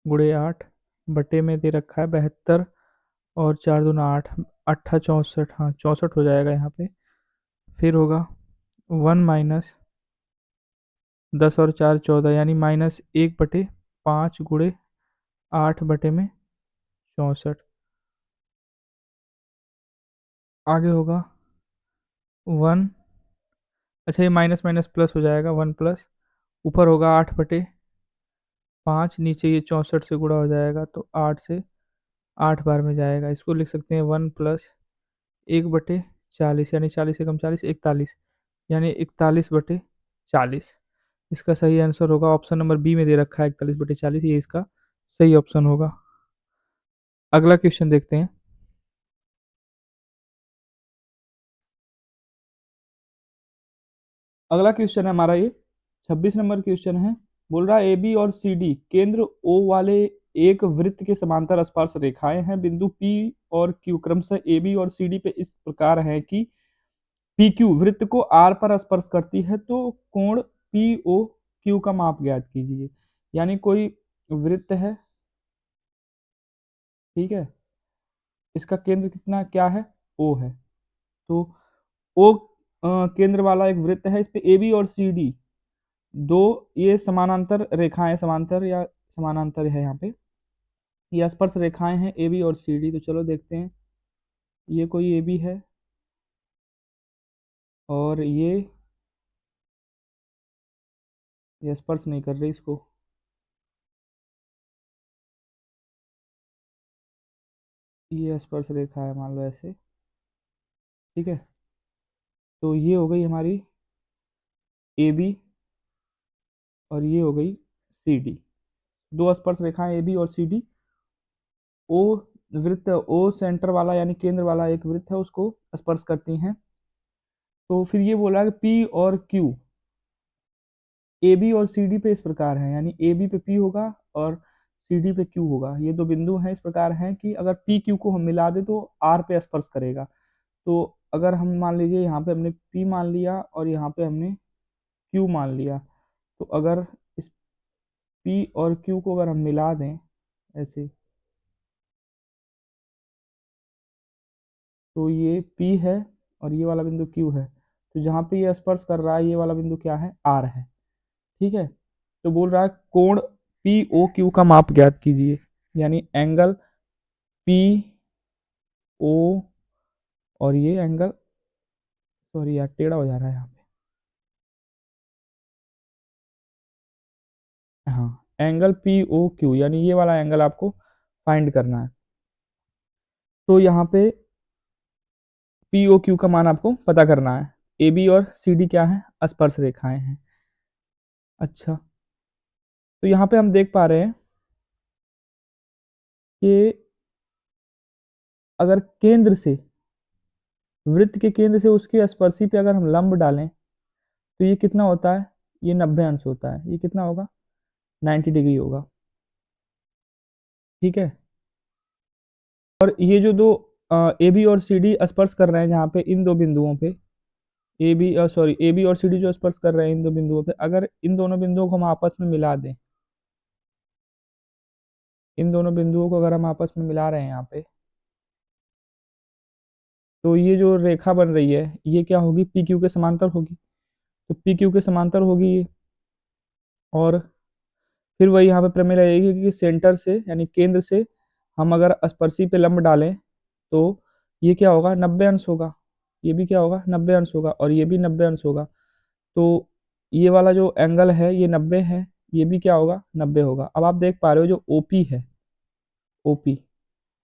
गुणे 8 बटे में दे रखा है 72, और 4 दूना 8, 8 64, हाँ 64 हो जाएगा यहाँ पे। फिर होगा 1 माइनस 10 और 4 14, यानी -1/5 गुणे 8 बटे में 64। आगे होगा 1, अच्छा ये माइनस माइनस प्लस हो जाएगा, 1 प्लस, ऊपर होगा 8/5, नीचे ये 64 से गुणा हो जाएगा तो 8 से 8 बार में जाएगा। इसको लिख सकते हैं 1 प्लस 1/40, यानी 40 × 40 41, यानी 41/40। इसका सही आंसर होगा ऑप्शन नंबर बी में दे रखा है 41/40, ये इसका सही ऑप्शन होगा। अगला क्वेश्चन देखते हैं। अगला क्वेश्चन है हमारा ये 26 नंबर क्वेश्चन है। बोल रहा है ए बी और सी डी केंद्र ओ वाले एक वृत्त के समांतर स्पर्श रेखाएं हैं। बिंदु पी और क्यू क्रमशः ए बी और सी डी पे इस प्रकार है कि पी क्यू वृत्त को आर पर स्पर्श करती है, तो कोण पी ओ क्यू का माप ज्ञात कीजिए। यानी कोई वृत्त है, ठीक है, इसका केंद्र कितना क्या है? ओ है। तो ओ केंद्र वाला एक वृत्त है, इस पे ए बी और सी डी दो ये समानांतर रेखाएं, समांतर या समानांतर है यहाँ पे, ये स्पर्श रेखाएं हैं ए बी और सी डी। तो चलो देखते हैं, ये कोई ए बी है और ये स्पर्श नहीं कर रही इसको, ये स्पर्श रेखा है मान लो ऐसे, ठीक है। तो ये हो गई हमारी ए बी और ये हो गई सी डी, दो स्पर्श रेखाएं ए बी और सी डी। ओ वृत्त, ओ सेंटर वाला यानी केंद्र वाला एक वृत्त है, उसको स्पर्श करती हैं। तो फिर ये बोला कि पी और क्यू ए बी और सी डी पे इस प्रकार है, यानी ए बी पे पी होगा और सी डी पे क्यू होगा। ये दो बिंदु हैं इस प्रकार हैं कि अगर पी क्यू को हम मिला दें तो आर पे स्पर्श करेगा। तो अगर हम मान लीजिए यहाँ पे हमने पी मान लिया और यहाँ पे हमने क्यू मान लिया, तो अगर इस पी और क्यू को अगर हम मिला दें ऐसे, तो ये पी है और ये वाला बिंदु क्यू है। तो जहाँ पे ये स्पर्श कर रहा है ये वाला बिंदु क्या है, आर है। ठीक है। तो बोल रहा है कोण पी ओ क्यू का माप ज्ञात कीजिए, यानी एंगल पी ओ, और ये एंगल, सॉरी यार टेढ़ा हो जा रहा है यहाँ पे, हाँ, एंगल पी ओ क्यू, यानी ये वाला एंगल आपको फाइंड करना है। तो यहाँ पे पी ओ क्यू का मान आपको पता करना है। ए बी और सी डी क्या है, स्पर्श रेखाएं हैं। अच्छा, तो यहाँ पे हम देख पा रहे हैं कि अगर केंद्र से, वृत्त के केंद्र से उसकी स्पर्शी पे अगर हम लंब डालें तो ये कितना होता है, ये 90 अंश होता है। ये कितना होगा, 90 डिग्री होगा। ठीक है। और ये जो दो ए बी और सी डी स्पर्श कर रहे हैं जहाँ पे इन दो बिंदुओं पे, ए बी और सी डी जो स्पर्श कर रहे हैं इन दो बिंदुओं पे, अगर इन दोनों बिंदुओं को हम आपस में मिला दें, इन दोनों बिंदुओं को अगर हम आपस में मिला रहे हैं यहाँ पे, तो ये जो रेखा बन रही है ये क्या होगी, पी क्यू के समांतर होगी। तो पी क्यू के समांतर होगी ये। और फिर वही यहाँ पे प्रमेय लगेगी कि सेंटर से यानी केंद्र से हम अगर स्पर्शी पे लंब डालें तो ये क्या होगा, 90 अंश होगा। ये भी क्या होगा, 90 अंश होगा, और ये भी 90 अंश होगा। तो ये वाला जो एंगल है ये 90 है, ये भी क्या होगा, 90 होगा। अब आप देख पा रहे हो जो ओपी है, ओपी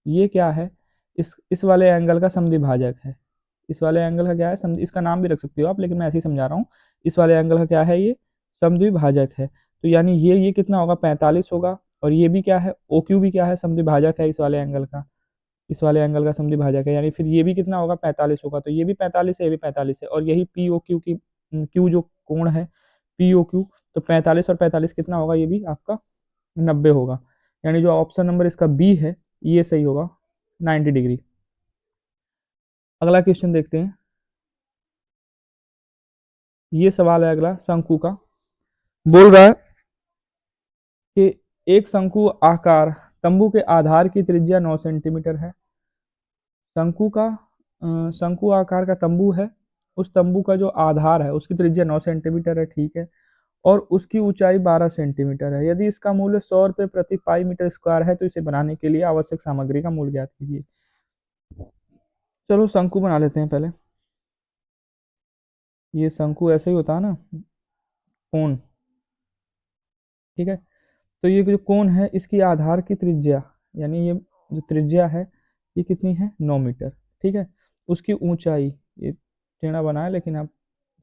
ये क्या है, इस वाले एंगल का समद्विभाजक है। इस वाले एंगल का क्या है, इसका नाम भी रख सकते हो आप, लेकिन मैं ऐसे ही समझा रहा हूँ। इस वाले एंगल का क्या है, ये समद्विभाजक है। तो यानी ये कितना होगा, 45 होगा। और ये भी क्या है, ओ क्यू भी क्या है, समद्विभाजक है इस वाले एंगल का। इस वाले एंगल का समद्विभाजक है, यानी फिर ये भी कितना होगा, 45 होगा। तो ये भी 45 है, ये भी 45 है। और यही पी ओ क्यू की क्यू जो कोण है पी ओ क्यू, तो 45 और 45 कितना होगा, ये भी आपका 90 होगा। यानी जो ऑप्शन नंबर इसका बी है ये सही होगा, 90 डिग्री। अगला क्वेश्चन देखते हैं। ये सवाल है अगला शंकु का। बोल रहा है कि एक शंकु आकार तंबू के आधार की त्रिज्या 9 सेंटीमीटर है। शंकु आकार का तंबू है, उस तंबू का जो आधार है उसकी त्रिज्या 9 सेंटीमीटर है। ठीक है। और उसकी ऊंचाई 12 सेंटीमीटर है। यदि इसका मूल्य 100 रुपये प्रति पाई मीटर स्क्वायर है तो इसे बनाने के लिए आवश्यक सामग्री का मूल्य ज्ञात कीजिए। चलो शंकु बना लेते हैं पहले। ये शंकु ऐसे ही होता है ना, कोण। ठीक है। तो ये जो कोण है इसकी आधार की त्रिज्या, यानी ये जो त्रिज्या है ये कितनी है, 9 मीटर। ठीक है। उसकी ऊंचाई, ये टेढ़ा बना है लेकिन आप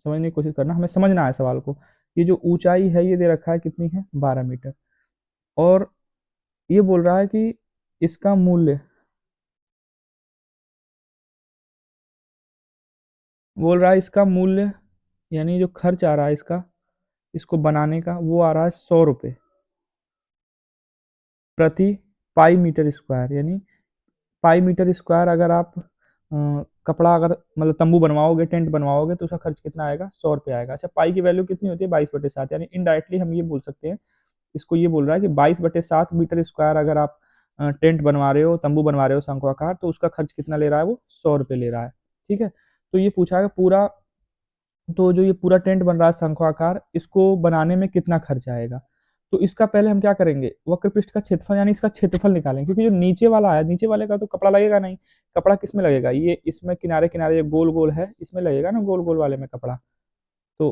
समझने की कोशिश करना, हमें समझना है सवाल को। ये जो ऊंचाई है ये दे रखा है कितनी है, 12 मीटर। और ये बोल रहा है कि इसका मूल्य, बोल रहा है इसका मूल्य, यानी जो खर्च आ रहा है इसका, इसको बनाने का, वो आ रहा है 100 रुपये प्रति पाई मीटर स्क्वायर। यानी पाई मीटर स्क्वायर अगर आप कपड़ा, अगर मतलब तंबू बनवाओगे, टेंट बनवाओगे, तो उसका खर्च कितना आएगा, 100 रुपये आएगा। अच्छा, पाई की वैल्यू कितनी होती है, 22/7। यानी इनडायरेक्टली हम ये बोल सकते हैं, इसको ये बोल रहा है कि 22/7 मीटर स्क्वायर अगर आप टेंट बनवा रहे हो, तंबू बनवा रहे हो शंक्वाकार, तो उसका खर्च कितना ले रहा है, वो 100 रुपये ले रहा है। ठीक है। तो ये पूछा है पूरा, तो जो ये पूरा टेंट बन रहा है शंक्वाकार, इसको बनाने में कितना खर्च आएगा। तो इसका पहले हम क्या करेंगे, वक्र पृष्ठ का क्षेत्रफल यानी इसका क्षेत्रफल निकालेंगे, क्योंकि जो नीचे वाला है, नीचे वाले का तो कपड़ा लगेगा नहीं। कपड़ा किस में लगेगा, ये इसमें किनारे किनारे जो गोल गोल है इसमें लगेगा ना, गोल गोल वाले में कपड़ा। तो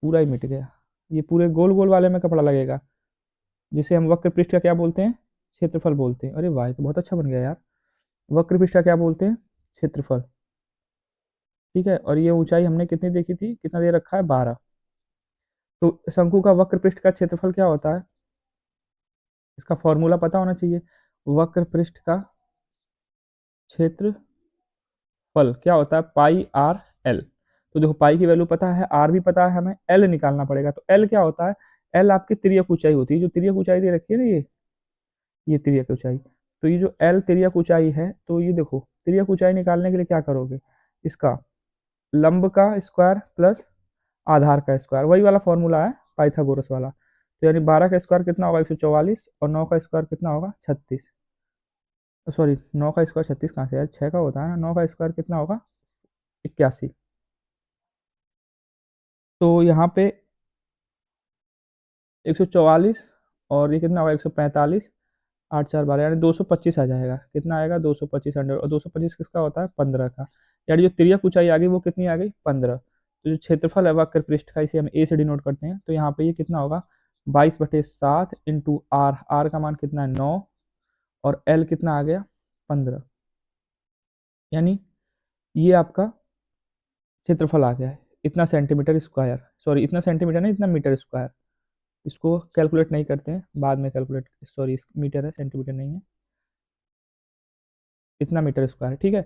पूरा ही मिट गया, ये पूरे गोल गोल वाले में कपड़ा लगेगा, जिसे हम वक्र पृष्ठ का क्या बोलते हैं, क्षेत्रफल बोलते हैं। अरे वाह, ये तो बहुत अच्छा बन गया यार। वक्र पृष्ठ का क्या बोलते हैं, क्षेत्रफल। ठीक है। और ये ऊंचाई हमने कितनी देखी थी, कितना दे रखा है, 12। तो शंकु का वक्र पृष्ठ का क्षेत्रफल क्या होता है, इसका फॉर्मूला पता होना चाहिए। वक्र पृष्ठ का क्षेत्रफल क्या होता है, पाई आर एल। तो देखो पाई की वैल्यू पता है, आर भी पता है, हमें एल निकालना पड़ेगा। तो एल क्या होता है, एल आपकी तिर्यक ऊंचाई होती है, जो तिर्यक ऊंचाई दे रखी है ना, ये तिर्यक ऊंचाई। तो ये जो एल तिर्यक ऊंचाई है, तो ये देखो तिर्यक ऊंचाई निकालने के लिए क्या करोगे, इसका लंब का स्क्वायर प्लस आधार का स्क्वायर, वही वाला फॉर्मूला है पाइथागोरस वाला। तो यानी 12 का स्क्वायर कितना होगा 144, और 9 का स्क्वायर कितना होगा 36। सॉरी, 9 का स्क्वायर 36 कहाँ से यार, 6 का होता है ना, 9 का स्क्वायर कितना होगा 81। तो यहाँ पे 144 और ये कितना होगा 145, 8 4 12 यानी 225 आ जाएगा। कितना आएगा 225 अंडर, और 225 किसका होता है 15 का। यानी जो तिर्यक ऊंचाई आ गई वो कितनी आ गई 15। तो जो क्षेत्रफल है वक्र पृष्ठ का, इसे हम ए से डिनोट करते हैं। तो यहाँ पे ये कितना होगा 22/7 इंटू आर, आर का मान कितना है 9, और एल कितना आ गया 15। यानी ये आपका क्षेत्रफल आ गया है इतना सेंटीमीटर स्क्वायर, सॉरी इतना सेंटीमीटर नहीं, इतना मीटर स्क्वायर। इसको कैलकुलेट नहीं करते हैं, बाद में कैलकुलेट, सॉरी मीटर है सेंटीमीटर नहीं है, इतना मीटर स्क्वायर है, ठीक है।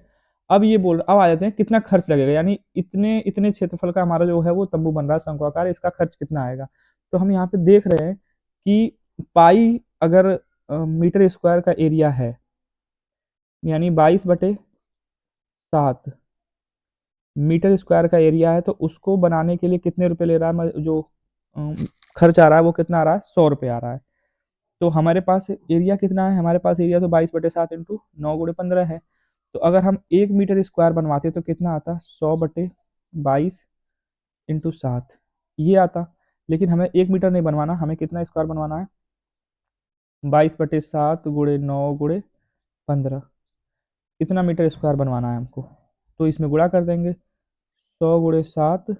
अब आ जाते हैं कितना खर्च लगेगा, यानी इतने इतने क्षेत्रफल का हमारा जो है वो तंबू बन रहा है शंक्वाकार, इसका खर्च कितना आएगा। तो हम यहाँ पे देख रहे हैं कि पाई अगर मीटर स्क्वायर का एरिया है, यानी 22/7 मीटर स्क्वायर का एरिया है, तो उसको बनाने के लिए कितने रुपए ले रहा है, जो अम, खर्च आ रहा है वो कितना आ रहा है 100 रुपये आ रहा है। तो हमारे पास एरिया कितना है, हमारे पास एरिया तो 22/7 इंटू 9 × 15 है। तो अगर हम 1 मीटर स्क्वायर बनवाते तो कितना आता 100/22 इंटू 7, ये आता। लेकिन हमें 1 मीटर नहीं बनवाना, हमें कितना स्क्वायर बनवाना है 22/7 × 9 × 15, इतना मीटर स्क्वायर बनवाना है हमको। तो इसमें गुणा कर देंगे, 100 × 7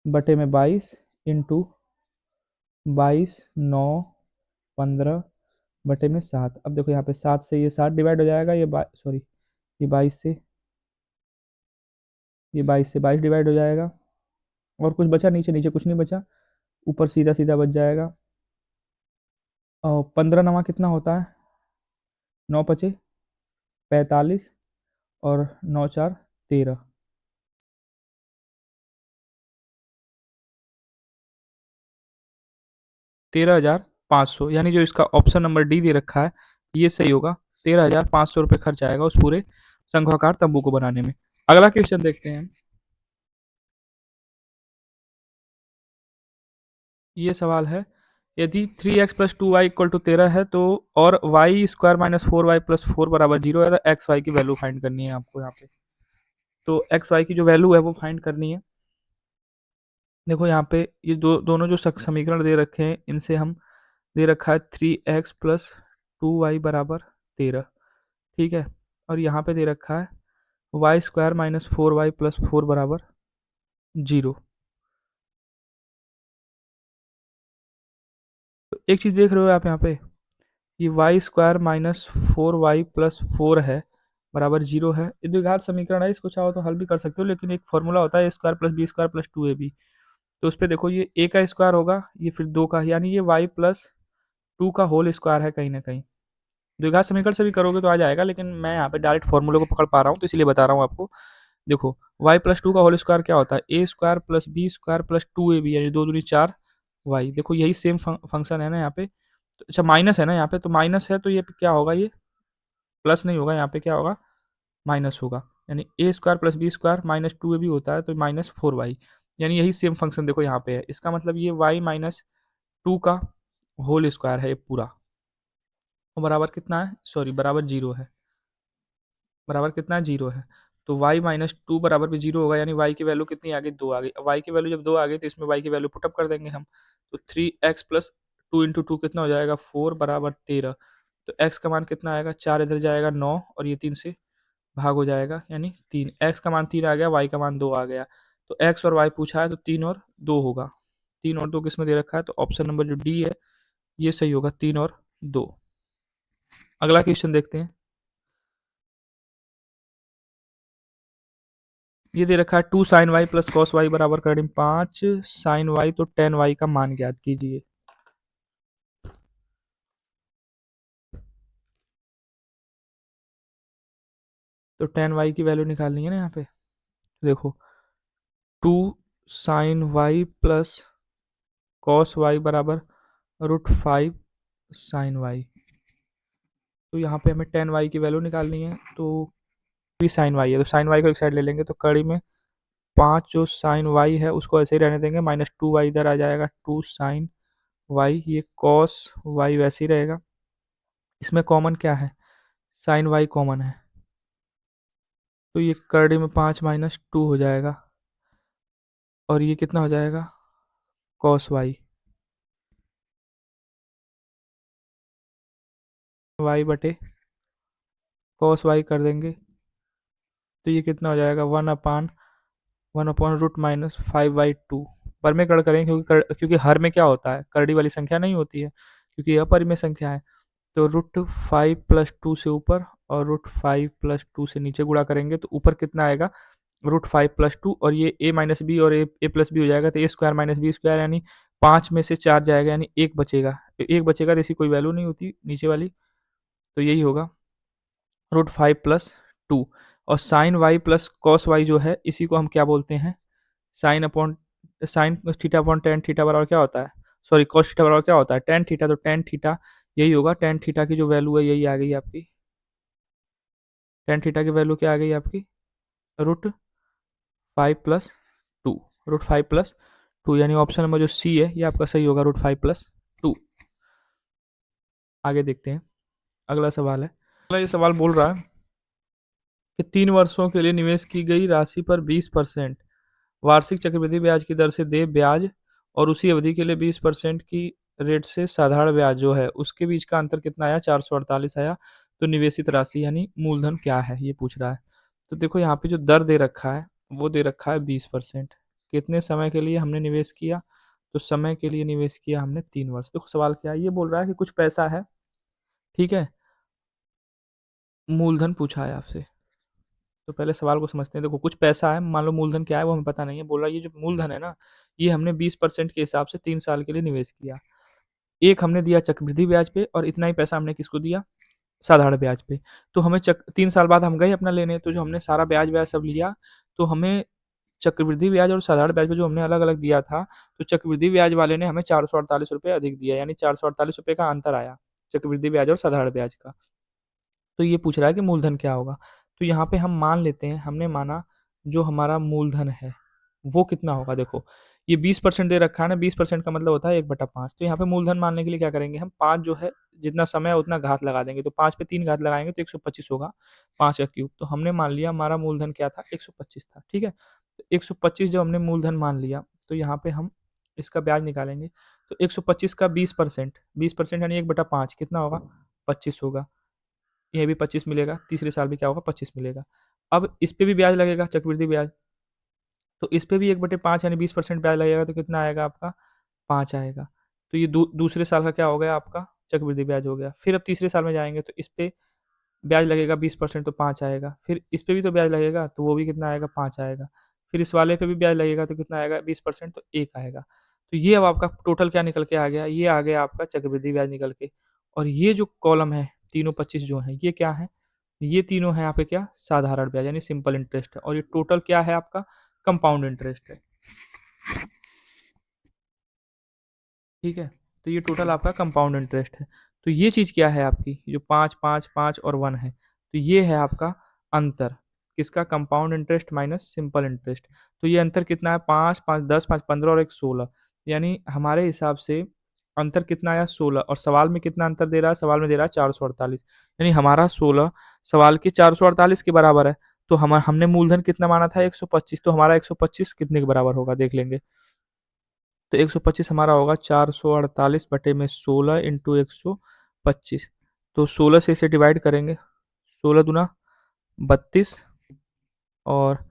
बटे में 22 इंटू 22 9 15 बटे में 7। अब देखो यहाँ पे 7 से ये 7 डिवाइड हो जाएगा, ये सॉरी ये 22 से 22 डिवाइड हो जाएगा, और कुछ बचा नीचे, नीचे कुछ नहीं बचा, ऊपर सीधा सीधा बच जाएगा। और 15 नवा कितना होता है 9 × 5 = 45, और 9 × 4 = 13। 13,500, यानी जो इसका ऑप्शन नंबर डी दे रखा है ये सही होगा। 13,500 रुपये खर्च आएगा उस पूरे शंक्वाकार तंबू को बनाने में। अगला क्वेश्चन देखते हैं। ये सवाल है, यदि 3x plus 2y equal to 13 है तो, और Y square minus 4y plus 4 बराबर 0 है, तो एक्स वाई की वैल्यू फाइंड करनी है आपको यहाँ पे। तो एक्स वाई की जो वैल्यू है वो फाइंड करनी है। देखो यहाँ पे ये दोनों जो समीकरण दे रखे हैं, इनसे हम दे रखा है 3x प्लस 2y बराबर 13, ठीक है। और यहाँ पे दे रखा है Y square minus 4y plus 4 बराबर 0। तो एक चीज़ देख रहे हो आप यहाँ पे, ये Y square minus 4y plus 4 है बराबर 0 है। ये द्विघात समीकरण है, इसको चाहो तो हल भी कर सकते हो, लेकिन एक फॉर्मूला होता है a square plus b square plus 2ab। तो उस पर देखो ये ए का स्क्वायर होगा, ये फिर 2 का, यानी ये वाई प्लस 2 का होल स्क्वायर है कहीं ना कहीं। द्विघात समीकरण से भी करोगे तो आ जाएगा, लेकिन मैं यहाँ पे डायरेक्ट फॉर्मूले को पकड़ पा रहा हूँ तो इसलिए बता रहा हूँ आपको। देखो वाई प्लस 2 का होल स्क्वायर क्या होता है, a square plus b square plus 2ab, यानी 2 दूनी 4 वाई। देखो यही सेम फंक्शन है ना यहाँ पे। तो अच्छा माइनस है ना यहाँ पे, तो माइनस है तो ये क्या होगा, ये प्लस नहीं होगा, यहाँ पे क्या होगा माइनस होगा। यानी a square plus b square minus 2ab होता है, तो माइनस 4y। यानी यही सेम फंक्शन देखो यहाँ पे है, इसका मतलब ये y माइनस 2 का होल स्क्वायर है ये पूरा, और बराबर कितना है, सॉरी बराबर 0 है। बराबर कितना है 0 है। तो y माइनस 2 बराबर भी 0 होगा, यानी y की वैल्यू कितनी आ गई 2 आ गई। अब y की वैल्यू जब 2 आ गई तो इसमें y की वैल्यू पुटअप कर देंगे हम। तो 3x प्लस 2 इंटू 2 कितना हो जाएगा 4 बराबर 13। तो x का मान कितना आएगा 4 इधर जाएगा 9, और ये 3 से भाग हो जाएगा, यानी 3। x का मान 3 आ गया, y का मान 2 आ गया। तो x और y पूछा है तो 3 और 2 होगा। 3 और 2 किस में दे रखा है, तो ऑप्शन नंबर जो डी है ये सही होगा, 3 और 2। अगला क्वेश्चन देखते हैं। ये दे रखा है 2 sine y plus cos y बराबर करें 5 साइन वाई, तो टेन वाई का मान ज्ञात कीजिए। तो टेन वाई की वैल्यू निकालनी है ना यहाँ पे। देखो two sine y plus cos y बराबर √5 साइन वाई। तो यहाँ पे हमें टेन वाई की वैल्यू निकालनी है, तो भी साइन वाई है तो साइन वाई को एक साइड ले लेंगे, तो कड़ी में 5 जो साइन वाई है उसको ऐसे ही रहने देंगे, -2 वाई इधर आ जाएगा, 2 साइन वाई, ये कॉस वाई वैसे ही रहेगा। इसमें कॉमन क्या है, साइन वाई कॉमन है, तो ये कड़ी में 5 -2 हो जाएगा, और ये कितना हो जाएगा, कॉस वाई, वाई बटे कॉस वाई कर देंगे, तो ये कितना हो जाएगा, 1/√-5/2। पर में कड़ करें, क्योंकि हर में क्या होता है, करड़ी वाली संख्या नहीं होती है, क्योंकि यह परिमेय संख्या है। तो √5 + 2 से ऊपर और √5 + 2 से नीचे गुणा करेंगे, तो ऊपर कितना आएगा, √5 + 2, और ये a माइनस बी और a प्लस बी हो जाएगा, तो a² - b², यानी 5 में से 4 जाएगा, यानी एक बचेगा, एक बचेगा, तो इसकी कोई वैल्यू नहीं होती नीचे वाली, तो यही होगा √5 + 2। और sine y plus cos y जो है, इसी को हम क्या बोलते हैं, sine theta upon tan theta बराबर क्या होता है, सॉरी कॉस थीटा बराबर क्या होता है, टेन थीटा, तो टेन थीटा यही होगा, टेन थीटा की जो वैल्यू है यही आ गई आपकी, टेन थीटा की वैल्यू क्या आ गई आपकी, √5 + 2, √5 + 2, यानी ऑप्शन नंबर जो सी है ये आपका सही होगा, √5 + 2। आगे देखते हैं, अगला सवाल है, अगला ये सवाल बोल रहा है कि 3 वर्षों के लिए निवेश की गई राशि पर 20% वार्षिक चक्रवृद्धि ब्याज की दर से दे ब्याज, और उसी अवधि के लिए 20% की रेट से साधारण ब्याज जो है उसके बीच का अंतर कितना आया, 448 आया। तो निवेशित राशि यानी मूलधन क्या है ये पूछ रहा है। तो देखो यहाँ पे जो दर दे रखा है वो दे रखा है 20%। कितने समय के लिए हमने निवेश किया, तो समय के लिए निवेश किया हमने 3 वर्ष। देखो सवाल क्या है, ये बोल रहा है कि कुछ पैसा है, ठीक है, मूलधन पूछा है आपसे। तो पहले सवाल को समझते हैं। देखो कुछ पैसा है, मान लो मूलधन क्या है वो हमें पता नहीं है, बोल रहा है ये जो मूलधन है ना, ये हमने 20% के हिसाब से 3 साल के लिए निवेश किया। एक हमने दिया चक्रवृद्धि ब्याज पे, और इतना ही पैसा हमने किसको दिया, साधारण ब्याज पे। तो हमें 3 साल बाद हम गए अपना लेने, तो जो हमने सारा ब्याज ब्याज सब लिया, तो हमें चक्रवृद्धि ब्याज और साधारण ब्याज पे जो हमने अलग अलग दिया था, तो चक्रवृद्धि ब्याज वाले ने हमें 448 रुपये अधिक दिया, यानी 448 रुपये का अंतर आया चक्रवृद्धि ब्याज और साधारण ब्याज का। तो ये पूछ रहा है कि मूलधन क्या होगा। तो यहाँ पे हम मान लेते हैं, हमने माना जो हमारा मूलधन है वो कितना होगा। देखो ये 20% दे रखा है ना, 20% का मतलब होता है 1/5। तो यहाँ पे मूलधन मानने के लिए क्या करेंगे हम, 5 जो है जितना समय है उतना घात लगा देंगे, तो 5 पे 3 घात लगाएंगे तो 125 होगा, 5 का क्यूब। तो हमने मान लिया हमारा मूलधन क्या था, 125 था, ठीक है। तो 125 जब हमने मूलधन मान लिया, तो यहाँ पे हम इसका ब्याज निकालेंगे। तो 125 का 20%, 20% यानी 1/5 कितना होगा, 25 होगा। ये भी 25 मिलेगा, तीसरे साल भी क्या होगा, 25 मिलेगा। अब इस पे भी ब्याज लगेगा, चक्रवृद्धि ब्याज, तो इस पे भी 1/5 यानी 20% ब्याज लगेगा, तो कितना आएगा आपका, 5 आएगा। तो ये दूसरे साल का क्या हो गया आपका, चक्रवृद्धि ब्याज हो गया। फिर अब तीसरे साल में जाएंगे, तो इस पे ब्याज लगेगा 20%, तो 5 आएगा। फिर इस पे भी तो ब्याज लगेगा, तो वो भी कितना आएगा, 5 आएगा। फिर इस वाले पे भी ब्याज लगेगा, तो कितना आएगा, 20%, तो 1 आएगा। तो ये अब आपका टोटल क्या निकल के आ गया, ये आ गया आपका चक्रवृद्धि ब्याज निकल के। और ये जो कॉलम है, तीनों 25 जो है, ये क्या है, ये तीनों है यहाँ पे क्या, साधारण ब्याज यानी सिंपल इंटरेस्ट है। और ये टोटल क्या है आपका, कंपाउंड इंटरेस्ट है, ठीक है। तो ये टोटल आपका कंपाउंड इंटरेस्ट है। तो ये चीज़ क्या है आपकी, जो 5 5 5 और 1 है, तो ये है आपका अंतर, किसका, compound interest minus simple interest. तो ये अंतर कितना है, 5 5 10 5 15 और एक 16, यानी हमारे हिसाब से अंतर कितना आया, 16। और सवाल में कितना अंतर दे रहा है, सवाल में दे रहा है 448, यानी हमारा 16 सवाल के 448 के बराबर है। तो हमने मूलधन कितना माना था, 125, तो हमारा 125 कितने के बराबर होगा देख लेंगे। तो 125 हमारा होगा 448 बटे में 16 इंटू 125। तो 16 से इसे डिवाइड करेंगे, 16 दूना 32, और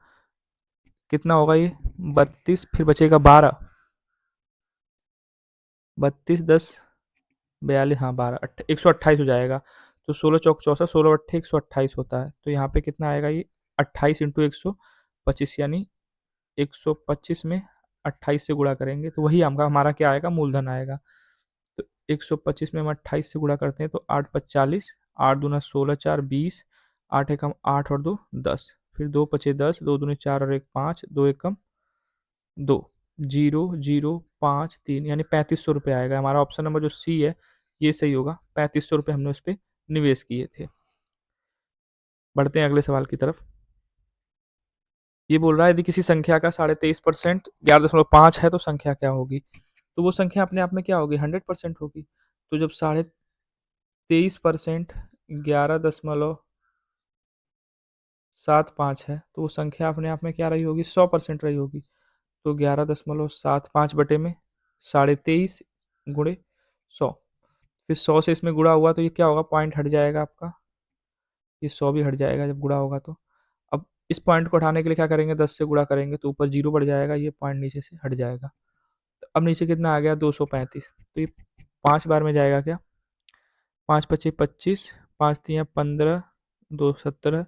कितना होगा ये 32, फिर बचेगा 12, 32 10 42, हाँ 12 128 हो जाएगा। तो 16 चौक 64, 16 अट्ठे 128 होता है। तो यहाँ पे कितना आएगा ये 28 इंटू 125, यानी 125 में 28 से गुणा करेंगे, तो वही हमारा क्या आएगा, मूलधन आएगा। तो 125 में हम 28 से गुणा करते हैं, तो 8 5 40, 8 दूना 16 4 20, 8 एकम 8 और 2 10, फिर 2 पचे 10, 2 दूनी 4 और 1 5, 2 एकम 2, 0,053 यानी 3500 आएगा। हमारा ऑप्शन नंबर जो सी है ये सही होगा। 3500 हमने उस पे निवेश किए थे। बढ़ते हैं अगले सवाल की तरफ। ये बोल रहा है यदि किसी संख्या का 23.5% 11.5 है तो संख्या क्या होगी? तो वो संख्या अपने आप में क्या होगी? 100% होगी। तो जब 23.5% 11.75 है तो वो संख्या अपने आप में क्या रही होगी? 100% रही होगी। तो 11.75 बटे में 23.5 गुणे 100, फिर 100 से इसमें गुणा हुआ तो ये क्या होगा? पॉइंट हट जाएगा आपका, ये 100 भी हट जाएगा जब गुणा होगा तो। अब इस पॉइंट को हटाने के लिए क्या करेंगे? 10 से गुणा करेंगे तो ऊपर 0 बढ़ जाएगा, ये पॉइंट नीचे से हट जाएगा। तो अब नीचे कितना आ गया? 235। तो ये 5 बार में जाएगा क्या? 5 पच्चीस 25, 5 तिया 15, 2 17,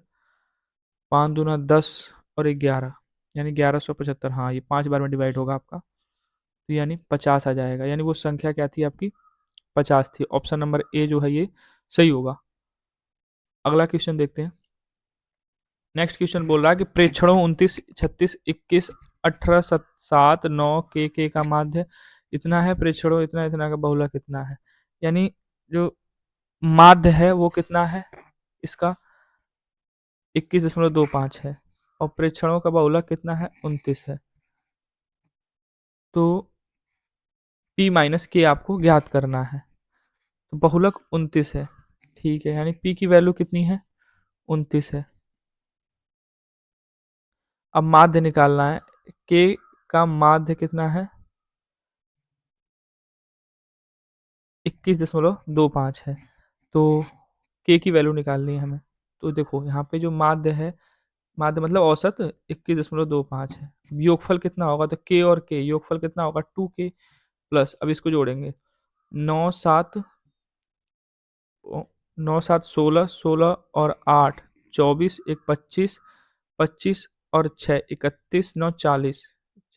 5 दूना 10 और 11 यानी 1175। हाँ, ये 5 बार में डिवाइड होगा आपका, तो यानी 50 आ जाएगा। यानी वो संख्या क्या थी आपकी? 50 थी। ऑप्शन नंबर ए जो है ये सही होगा। अगला क्वेश्चन देखते हैं। नेक्स्ट क्वेश्चन बोल रहा है कि प्रेक्षणों 29, 36, 21, 18, 7, 9 के का माध्य इतना है, प्रेक्षणों इतना, इतना का बहुलक कितना है? यानी जो माध्य है वो कितना है इसका? 21.25 है और प्रेक्षणों का बहुलक कितना है? 29 है। तो P माइनस के आपको ज्ञात करना है। तो बहुलक 29 है, ठीक है, यानी P की वैल्यू कितनी है? 29 है। अब माध्य निकालना है। K का माध्य कितना है? 21.25 है। तो K की वैल्यू निकालनी है हमें। तो देखो यहाँ पे जो माध्य है, माध्य मतलब औसत 21.25 है। योगफल कितना होगा? तो K और K योगफल कितना होगा? 2K प्लस, अब इसको जोड़ेंगे, 9 7 9 7 16, 16 और 8 24, एक 25, 25 और 6 31, 9 40,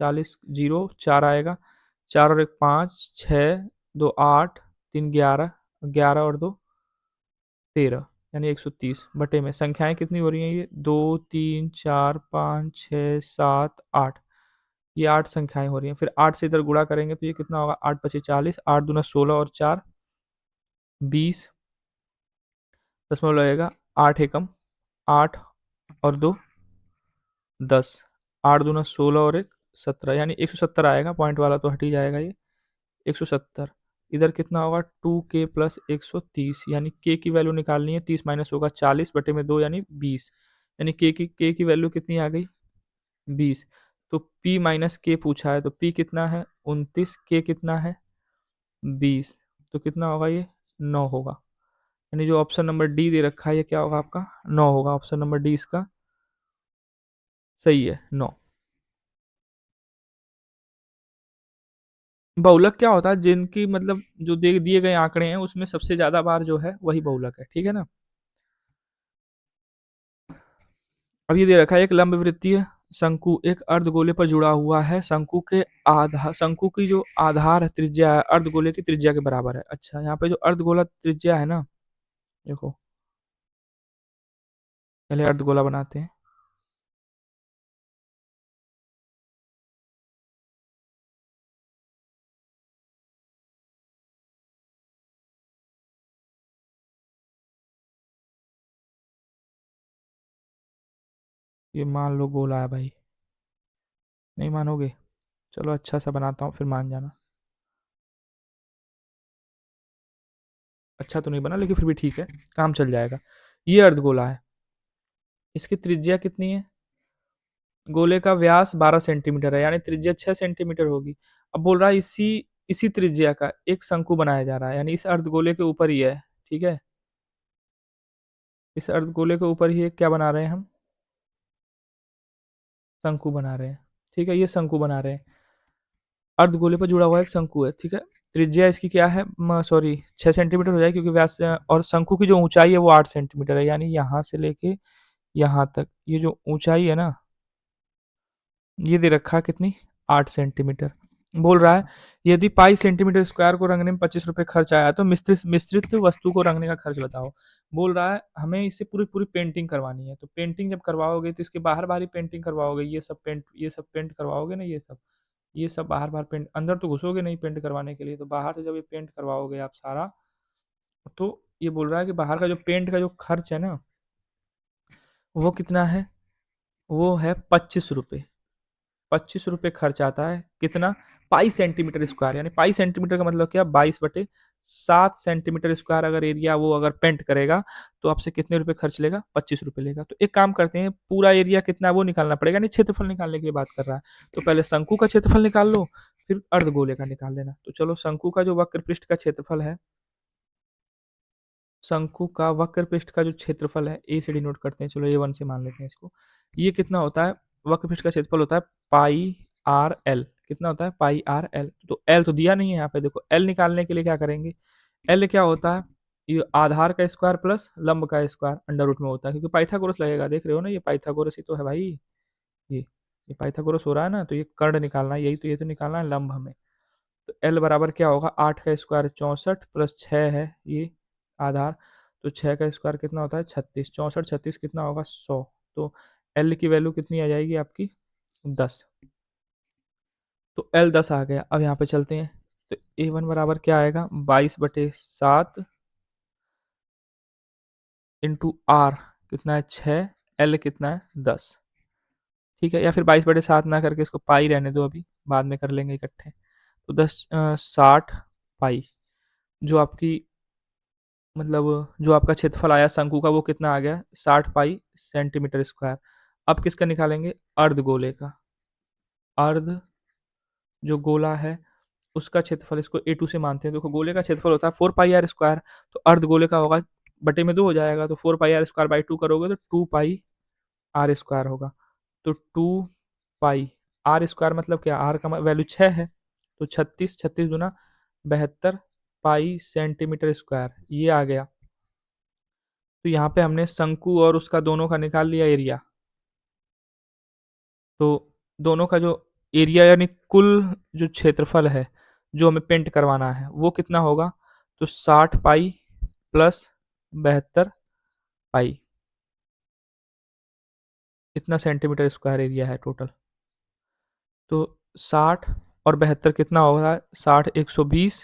40 0 4 आएगा, 4 और एक 5, 6 2 8, 3 11, 11 और 2 13 यानी 130 बटे में संख्याएं कितनी हो रही हैं? ये 2 3 4 5 6 7 8, ये 8 संख्याएं हो रही हैं। फिर 8 से इधर गुणा करेंगे तो ये कितना होगा? 8 पचे 40, 8 दूना 16 और 4 20, दशमलव लगेगा, 8 एकम 8 और 2 10, 8 दूना 16 और एक 17 यानी 170 आएगा। पॉइंट वाला तो हट ही जाएगा ये, 170। इधर कितना होगा? 2K प्लस 130 यानी K की वैल्यू निकालनी है। 30 माइनस होगा 40 बटे में 2 यानी 20, यानी K की वैल्यू कितनी आ गई? 20। तो P माइनस K पूछा है तो P कितना है? 29, K कितना है? 20। तो कितना होगा ये? 9 होगा। यानी जो ऑप्शन नंबर डी दे रखा है ये क्या होगा आपका? 9 होगा। ऑप्शन नंबर डी इसका सही है, 9। बहुलक क्या होता है? जिनकी मतलब जो दे दिए गए आंकड़े हैं उसमें सबसे ज्यादा बार जो है वही बहुलक है, ठीक है ना। अब ये दे रखा है एक लंब वृत्तीय शंकु एक अर्धगोले पर जुड़ा हुआ है। शंकु की जो आधार त्रिज्या है अर्धगोले की त्रिज्या के बराबर है। अच्छा, यहाँ पे जो अर्धगोला त्रिज्या है ना, देखो पहले अर्धगोला बनाते हैं। ये मान लो गोला है भाई, नहीं मानोगे? चलो अच्छा सा बनाता हूँ फिर मान जाना। अच्छा तो नहीं बना लेकिन फिर भी ठीक है, काम चल जाएगा। ये अर्धगोला है, इसकी त्रिज्या कितनी है? गोले का व्यास 12 सेंटीमीटर है यानी त्रिज्या 6 सेंटीमीटर होगी। अब बोल रहा है इसी इसी त्रिज्या का एक शंकु बनाया जा रहा है, यानी इस अर्धगोले के ऊपर ही है, ठीक है। इस अर्धगोले के ऊपर ही एक क्या बना रहे हैं हम? शंकु बना रहे हैं, ठीक है। ये शंकु बना रहे हैं, अर्धगोले पर जुड़ा हुआ एक शंकु है, ठीक है। त्रिज्या इसकी क्या है? सॉरी 6 सेंटीमीटर हो जाएगी क्योंकि व्यास और शंकु की जो ऊंचाई है वो 8 सेंटीमीटर है, यानी यहाँ से लेके यहाँ तक ये जो ऊंचाई है ना, ये दे रखा है कितनी? 8 सेंटीमीटर। बोल रहा है यदि पाई सेंटीमीटर स्क्वायर को रंगने में 25 रुपये खर्च आया तो मिश्रित वस्तु को रंगने का खर्च बताओ। बोल रहा है हमें इसे पूरी पूरी पेंटिंग करवानी है, तो पेंटिंग जब करवाओगे तो इसके बाहर बाहरी पेंटिंग करवाओगे, ये सब पेंट करवाओगे ना, ये सब। ये सब बाहर-बाहर पेंट, अंदर तो घुसोगे नहीं पेंट करवाने के लिए, तो बाहर से जब ये पेंट करवाओगे आप सारा, तो ये बोल रहा है कि बाहर का जो पेंट का जो खर्च है ना, वो कितना है? वो है 25 रुपए। 25 रुपए खर्च आता है। कितना? पाई सेंटीमीटर स्क्वायर, यानी पाई सेंटीमीटर का मतलब क्या? 22/7 सेंटीमीटर स्क्वायर अगर एरिया वो अगर पेंट करेगा, तो आपसे कितने रुपए खर्च लेगा? 25 रुपए लेगा। तो एक काम करते हैं, पूरा एरिया कितना है वो निकालना पड़ेगा, नहीं क्षेत्रफल निकालने की बात कर रहा है। तो पहले शंकु का क्षेत्रफल निकाल लो, फिर अर्धगोले का निकाल लेना। तो चलो, शंकु का जो वक्र पृष्ठ का क्षेत्रफल है, शंकु का वक्र पृष्ठ का जो क्षेत्रफल है, ए से डिनोट करते हैं, चलो A1 से मान लेते हैं इसको। ये कितना होता है? वक्र पृष्ठ का क्षेत्रफल होता है पाई आर एल। कितना होता है? पाई आर एल। तो एल तो दिया नहीं है यहाँ पे, देखो एल निकालने के लिए क्या करेंगे? एल क्या होता है? ये आधार का स्क्वायर प्लस लंब का स्क्वायर अंडर रूट में होता है, क्योंकि पाइथागोरस लगेगा, देख रहे हो ना, ये पाइथागोरस ही तो है भाई। ये ये पाइथागोरस हो रहा है ना, तो ये कर्ण निकालना है, यही तो, ये तो निकालना है लंब हमें। तो एल बराबर क्या होगा? 8 का स्क्वायर 64 प्लस 6 है ये आधार, तो 6 का स्क्वायर कितना होता है? 36। 64 36 कितना होगा? 100। तो एल की वैल्यू कितनी आ जाएगी आपकी? 10। तो एल 10 आ गया। अब यहाँ पे चलते हैं, तो A1 बराबर क्या आएगा? 22/7 इंटू आर कितना है? 6। एल कितना है? 10। ठीक है, या फिर 22/7 ना करके इसको पाई रहने दो, अभी बाद में कर लेंगे इकट्ठे। तो 60 पाई, जो आपकी मतलब जो आपका क्षेत्रफल आया शंकु का, वो कितना आ गया? 60 पाई सेंटीमीटर स्क्वायर। अब किसका निकालेंगे? अर्धगोले का। अर्ध जो गोला है उसका क्षेत्रफल, इसको A2 से मानते हैं। देखो, गोले का क्षेत्रफल होता है 4 पाई आर स्क्वायर, तो अर्धगोले का होगा बटे में 2 हो जाएगा, तो 4 पाई आर स्क्वायर बाई 2 करोगे तो 2 पाई आर स्क्वायर होगा। तो 2 पाई आर स्क्वायर मतलब क्या? आर का वैल्यू 6 है, तो 36, 36 गुना 72 पाई सेंटीमीटर स्क्वायर, ये आ गया। तो यहाँ पे हमने शंकु और उसका दोनों का निकाल लिया एरिया। तो दोनों का जो एरिया, यानी कुल जो क्षेत्रफल है जो हमें पेंट करवाना है, वो कितना होगा? तो 60 पाई प्लस 72 पाई, इतना सेंटीमीटर स्क्वायर एरिया है टोटल। तो 60 और 72 कितना होगा? 60 120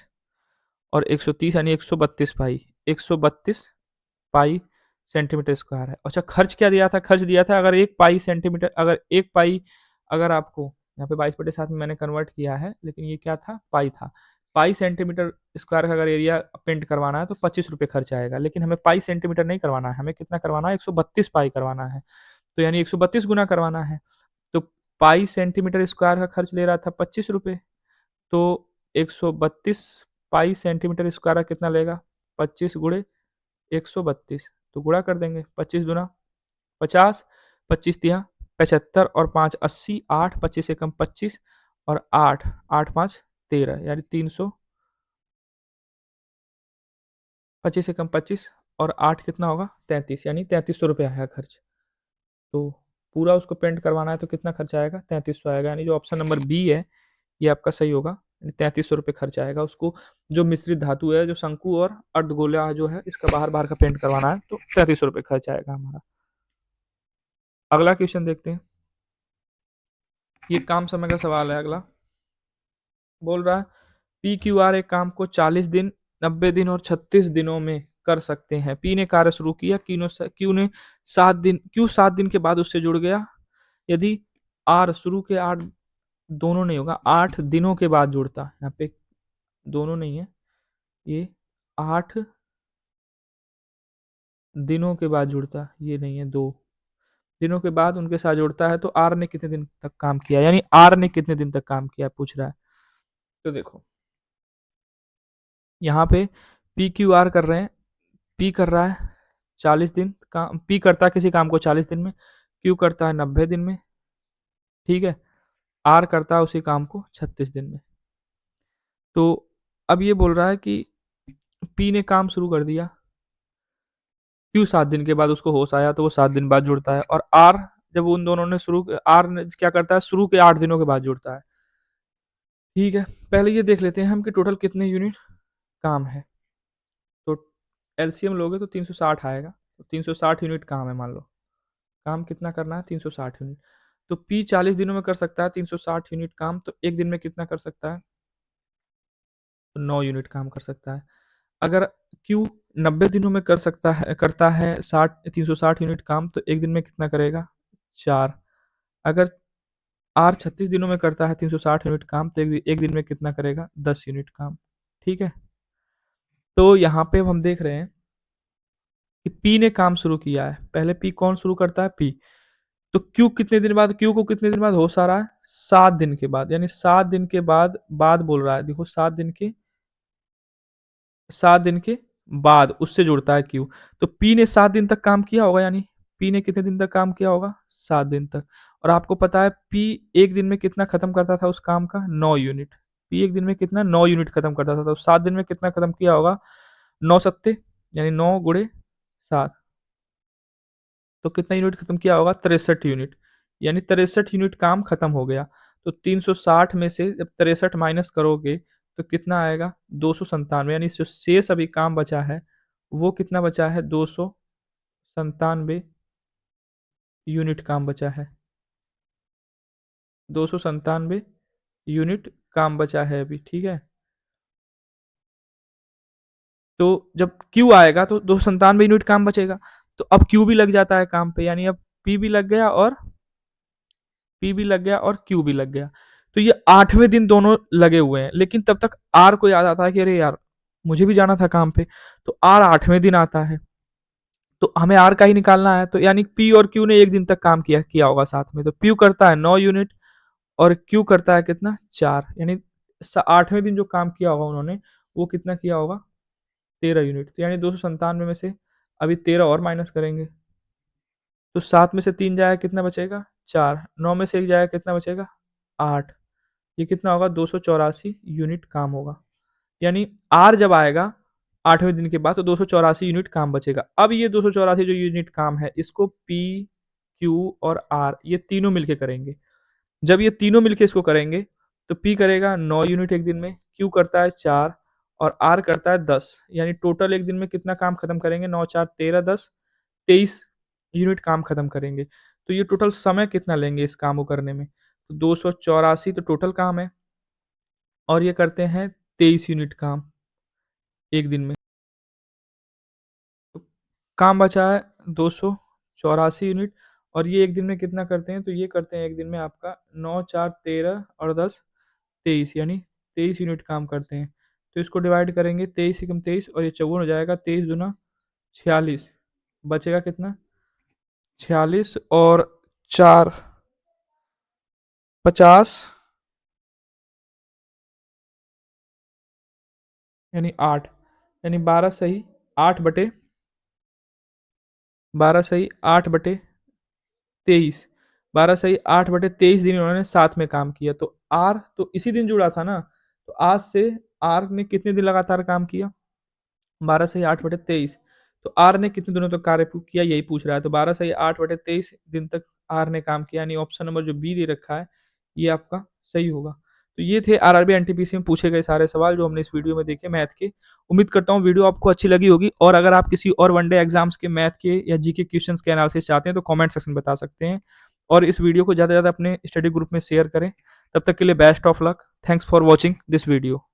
और 130 यानी 132 पाई, 132 पाई सेंटीमीटर स्क्वायर है। अच्छा, खर्च क्या दिया था? खर्च दिया था, अगर 1 पाई सेंटीमीटर, अगर 1 पाई, अगर आपको यहाँ पे 22/7 में मैंने कन्वर्ट किया है, लेकिन ये क्या था? पाई था। पाई सेंटीमीटर स्क्वायर का अगर एरिया पेंट करवाना है तो 25 रुपये खर्च आएगा, लेकिन हमें पाई सेंटीमीटर नहीं करवाना है, हमें कितना करवाना है? 132 पाई करवाना है, तो यानी 132 गुना करवाना है। तो पाई सेंटीमीटर स्क्वायर का खर्च ले रहा था 25 रुपये, तो 132 पाई सेंटीमीटर स्क्वायर का कितना लेगा? 25 गुणे 132, तो गुणा कर देंगे, 25 दुना 50, 25 तिया 75 और 5 80, 8 25 एकम 25 और 8 8 5 13, यानी 300, 25 एकम 25 और 8 कितना होगा? 33, यानी 3300 रुपये आएगा खर्च। तो पूरा उसको पेंट करवाना है तो कितना खर्च आएगा? 3300 आएगा, यानी जो ऑप्शन नंबर बी है ये आपका सही होगा। 3300 रुपये खर्च आएगा उसको, जो मिश्रित धातु है, जो शंकु और अर्धगोला जो है, इसका बाहर बाहर का पेंट करवाना है, तो 3300 रुपये खर्च आएगा हमारा। अगला क्वेश्चन देखते हैं, ये काम समय का सवाल है। अगला बोल रहा है पी क्यू आर एक काम को 40 दिन, 90 दिन और 36 दिनों में कर सकते हैं। पी ने कार्य शुरू किया, क्यू ने 7 दिन, क्यू 7 दिन के बाद उससे जुड़ गया। यदि आर शुरू के 8, दोनों नहीं होगा, 8 दिनों के बाद जुड़ता, यहाँ पे दोनों नहीं है, ये 8 दिनों के बाद जुड़ता, ये नहीं है, 2 दिनों के बाद उनके साथ जुड़ता है। तो आर ने कितने दिन तक काम किया, यानी आर ने कितने दिन तक काम किया पूछ रहा है। तो देखो, यहाँ पे पी क्यू आर कर रहे हैं, पी कर रहा है 40 दिन काम, पी करता है किसी काम को 40 दिन में, क्यू करता है 90 दिन में, ठीक है, आर करता है उसी काम को 36 दिन में। तो अब ये बोल रहा है कि पी ने काम शुरू कर दिया, क्यू 7 दिन के बाद उसको होश आया, तो वो 7 दिन बाद जुड़ता है, और आर जब उन दोनों ने शुरू, आर ने क्या करता है? शुरू के 8 दिनों के बाद जुड़ता है। ठीक है, पहले ये देख लेते हैं हम कि टोटल कितने यूनिट काम है। तो एलसीएम लोगे तो 360 आएगा, तो 360 यूनिट काम है, मान लो काम कितना करना है? 360 यूनिट। तो पी 40 दिनों में कर सकता है 360 यूनिट काम, तो एक दिन में कितना कर सकता है? तो 9 यूनिट काम कर सकता है। अगर क्यू 90 दिनों में करता है 360 यूनिट काम, तो एक दिन में कितना करेगा? 4। अगर आर 36 दिनों में करता है 360 यूनिट काम, तो एक दिन में कितना करेगा? 10 यूनिट काम। ठीक है, तो यहाँ पे अब हम देख रहे हैं कि पी ने काम शुरू किया है। पहले पी कौन शुरू करता है? पी। तो क्यू कितने दिन बाद, क्यू को कितने दिन बाद हो सा रहा है? 7 दिन के बाद, यानी 7 दिन के बाद बोल रहा है। देखो 7 दिन के बाद उससे जुड़ता है क्यू। तो पी ने 7 दिन तक काम किया होगा, यानी पी ने कितने दिन तक काम किया होगा? 7 दिन तक। और आपको पता है पी एक दिन में कितना खत्म करता था उस काम का? 9 यूनिट। पी एक दिन में कितना? 9 यूनिट खत्म करता था। तो 7 दिन में कितना खत्म किया होगा? 9 सत्ते, यानी 9 गुणे 7, तो कितना यूनिट खत्म किया होगा? 63 यूनिट, यानी 63 यूनिट काम खत्म हो गया। तो 360 में से जब 63 माइनस करोगे तो कितना आएगा? 297, यानी जो शेष अभी काम बचा है वो कितना बचा है? 297 यूनिट काम बचा है। 297 यूनिट काम बचा है अभी। ठीक है, तो जब क्यू आएगा तो 297 यूनिट काम बचेगा। तो अब क्यू भी लग जाता है काम पे, यानी अब पी भी लग गया और पी भी लग गया और क्यू भी लग गया। तो ये 8वें दिन दोनों लगे हुए हैं, लेकिन तब तक आर को याद आता है कि अरे यार मुझे भी जाना था काम पे। तो आर 8वें दिन आता है, तो हमें आर का ही निकालना है। तो यानी पी और क्यू ने एक दिन तक काम किया किया होगा साथ में। तो पी करता है 9 यूनिट और क्यू करता है कितना? 4, यानी 8वें दिन जो काम किया होगा उन्होंने वो कितना किया होगा? 13 यूनिट। तो यानी 297 में से अभी 13 और माइनस करेंगे, तो 7 में से 3 जाएगा, कितना बचेगा? 4। 9 में से 1 जाएगा, कितना बचेगा? 8। ये कितना होगा? 284 यूनिट काम होगा। यानी आर जब आएगा 8वें दिन के बाद तो 284 यूनिट काम बचेगा। अब ये 284 जो यूनिट काम है इसको पी, क्यू और आर ये तीनों मिलके करेंगे। जब ये तीनों मिलके इसको करेंगे तो पी करेगा 9 यूनिट एक दिन में, क्यू करता है 4 और आर करता है 10। यानी टोटल एक दिन में कितना काम खत्म करेंगे? 9 4 13 10 23 यूनिट काम खत्म करेंगे। तो ये टोटल समय कितना लेंगे इस काम को करने में? तो 284 तो टोटल काम है और ये करते हैं 23 यूनिट काम एक दिन में। तो काम बचा है 284 यूनिट और ये एक दिन में कितना करते हैं? तो ये करते हैं एक दिन में आपका 9 4 13 और 10 23, यानी 23 यूनिट काम करते हैं। तो इसको डिवाइड करेंगे 23 एकम 23 और ये 54 हो जाएगा। 23 दूना 46, बचेगा कितना? 46 और 4 50, यानी 8, यानी 12 सही 8 बटे 12 सही 8 बटे 23, 12 सही 8 बटे 23 दिन उन्होंने साथ में काम किया। तो आर तो इसी दिन जुड़ा था ना, तो आज से आर ने कितने दिन लगातार काम किया? 12 सही 8 बटे 23। तो आर ने कितने दिनों तक कार्य किया यही पूछ रहा है। तो 12 सही 8 बटे 23 दिन तक आर ने काम किया, यानी ऑप्शन नंबर जो बी दे रखा है ये आपका सही होगा। तो ये थे आरआरबी एनटीपीसी में पूछे गए सारे सवाल जो हमने इस वीडियो में देखे मैथ के। उम्मीद करता हूँ वीडियो आपको अच्छी लगी होगी और अगर आप किसी और वनडे एग्जाम्स के मैथ के या जीके क्वेश्चंस के एनालिसिस चाहते हैं तो कमेंट सेक्शन में बता सकते हैं और इस वीडियो को ज़्यादा से ज़्यादा अपने स्टडी ग्रुप में शेयर करें। तब तक के लिए best of luck. Thanks for watching this video.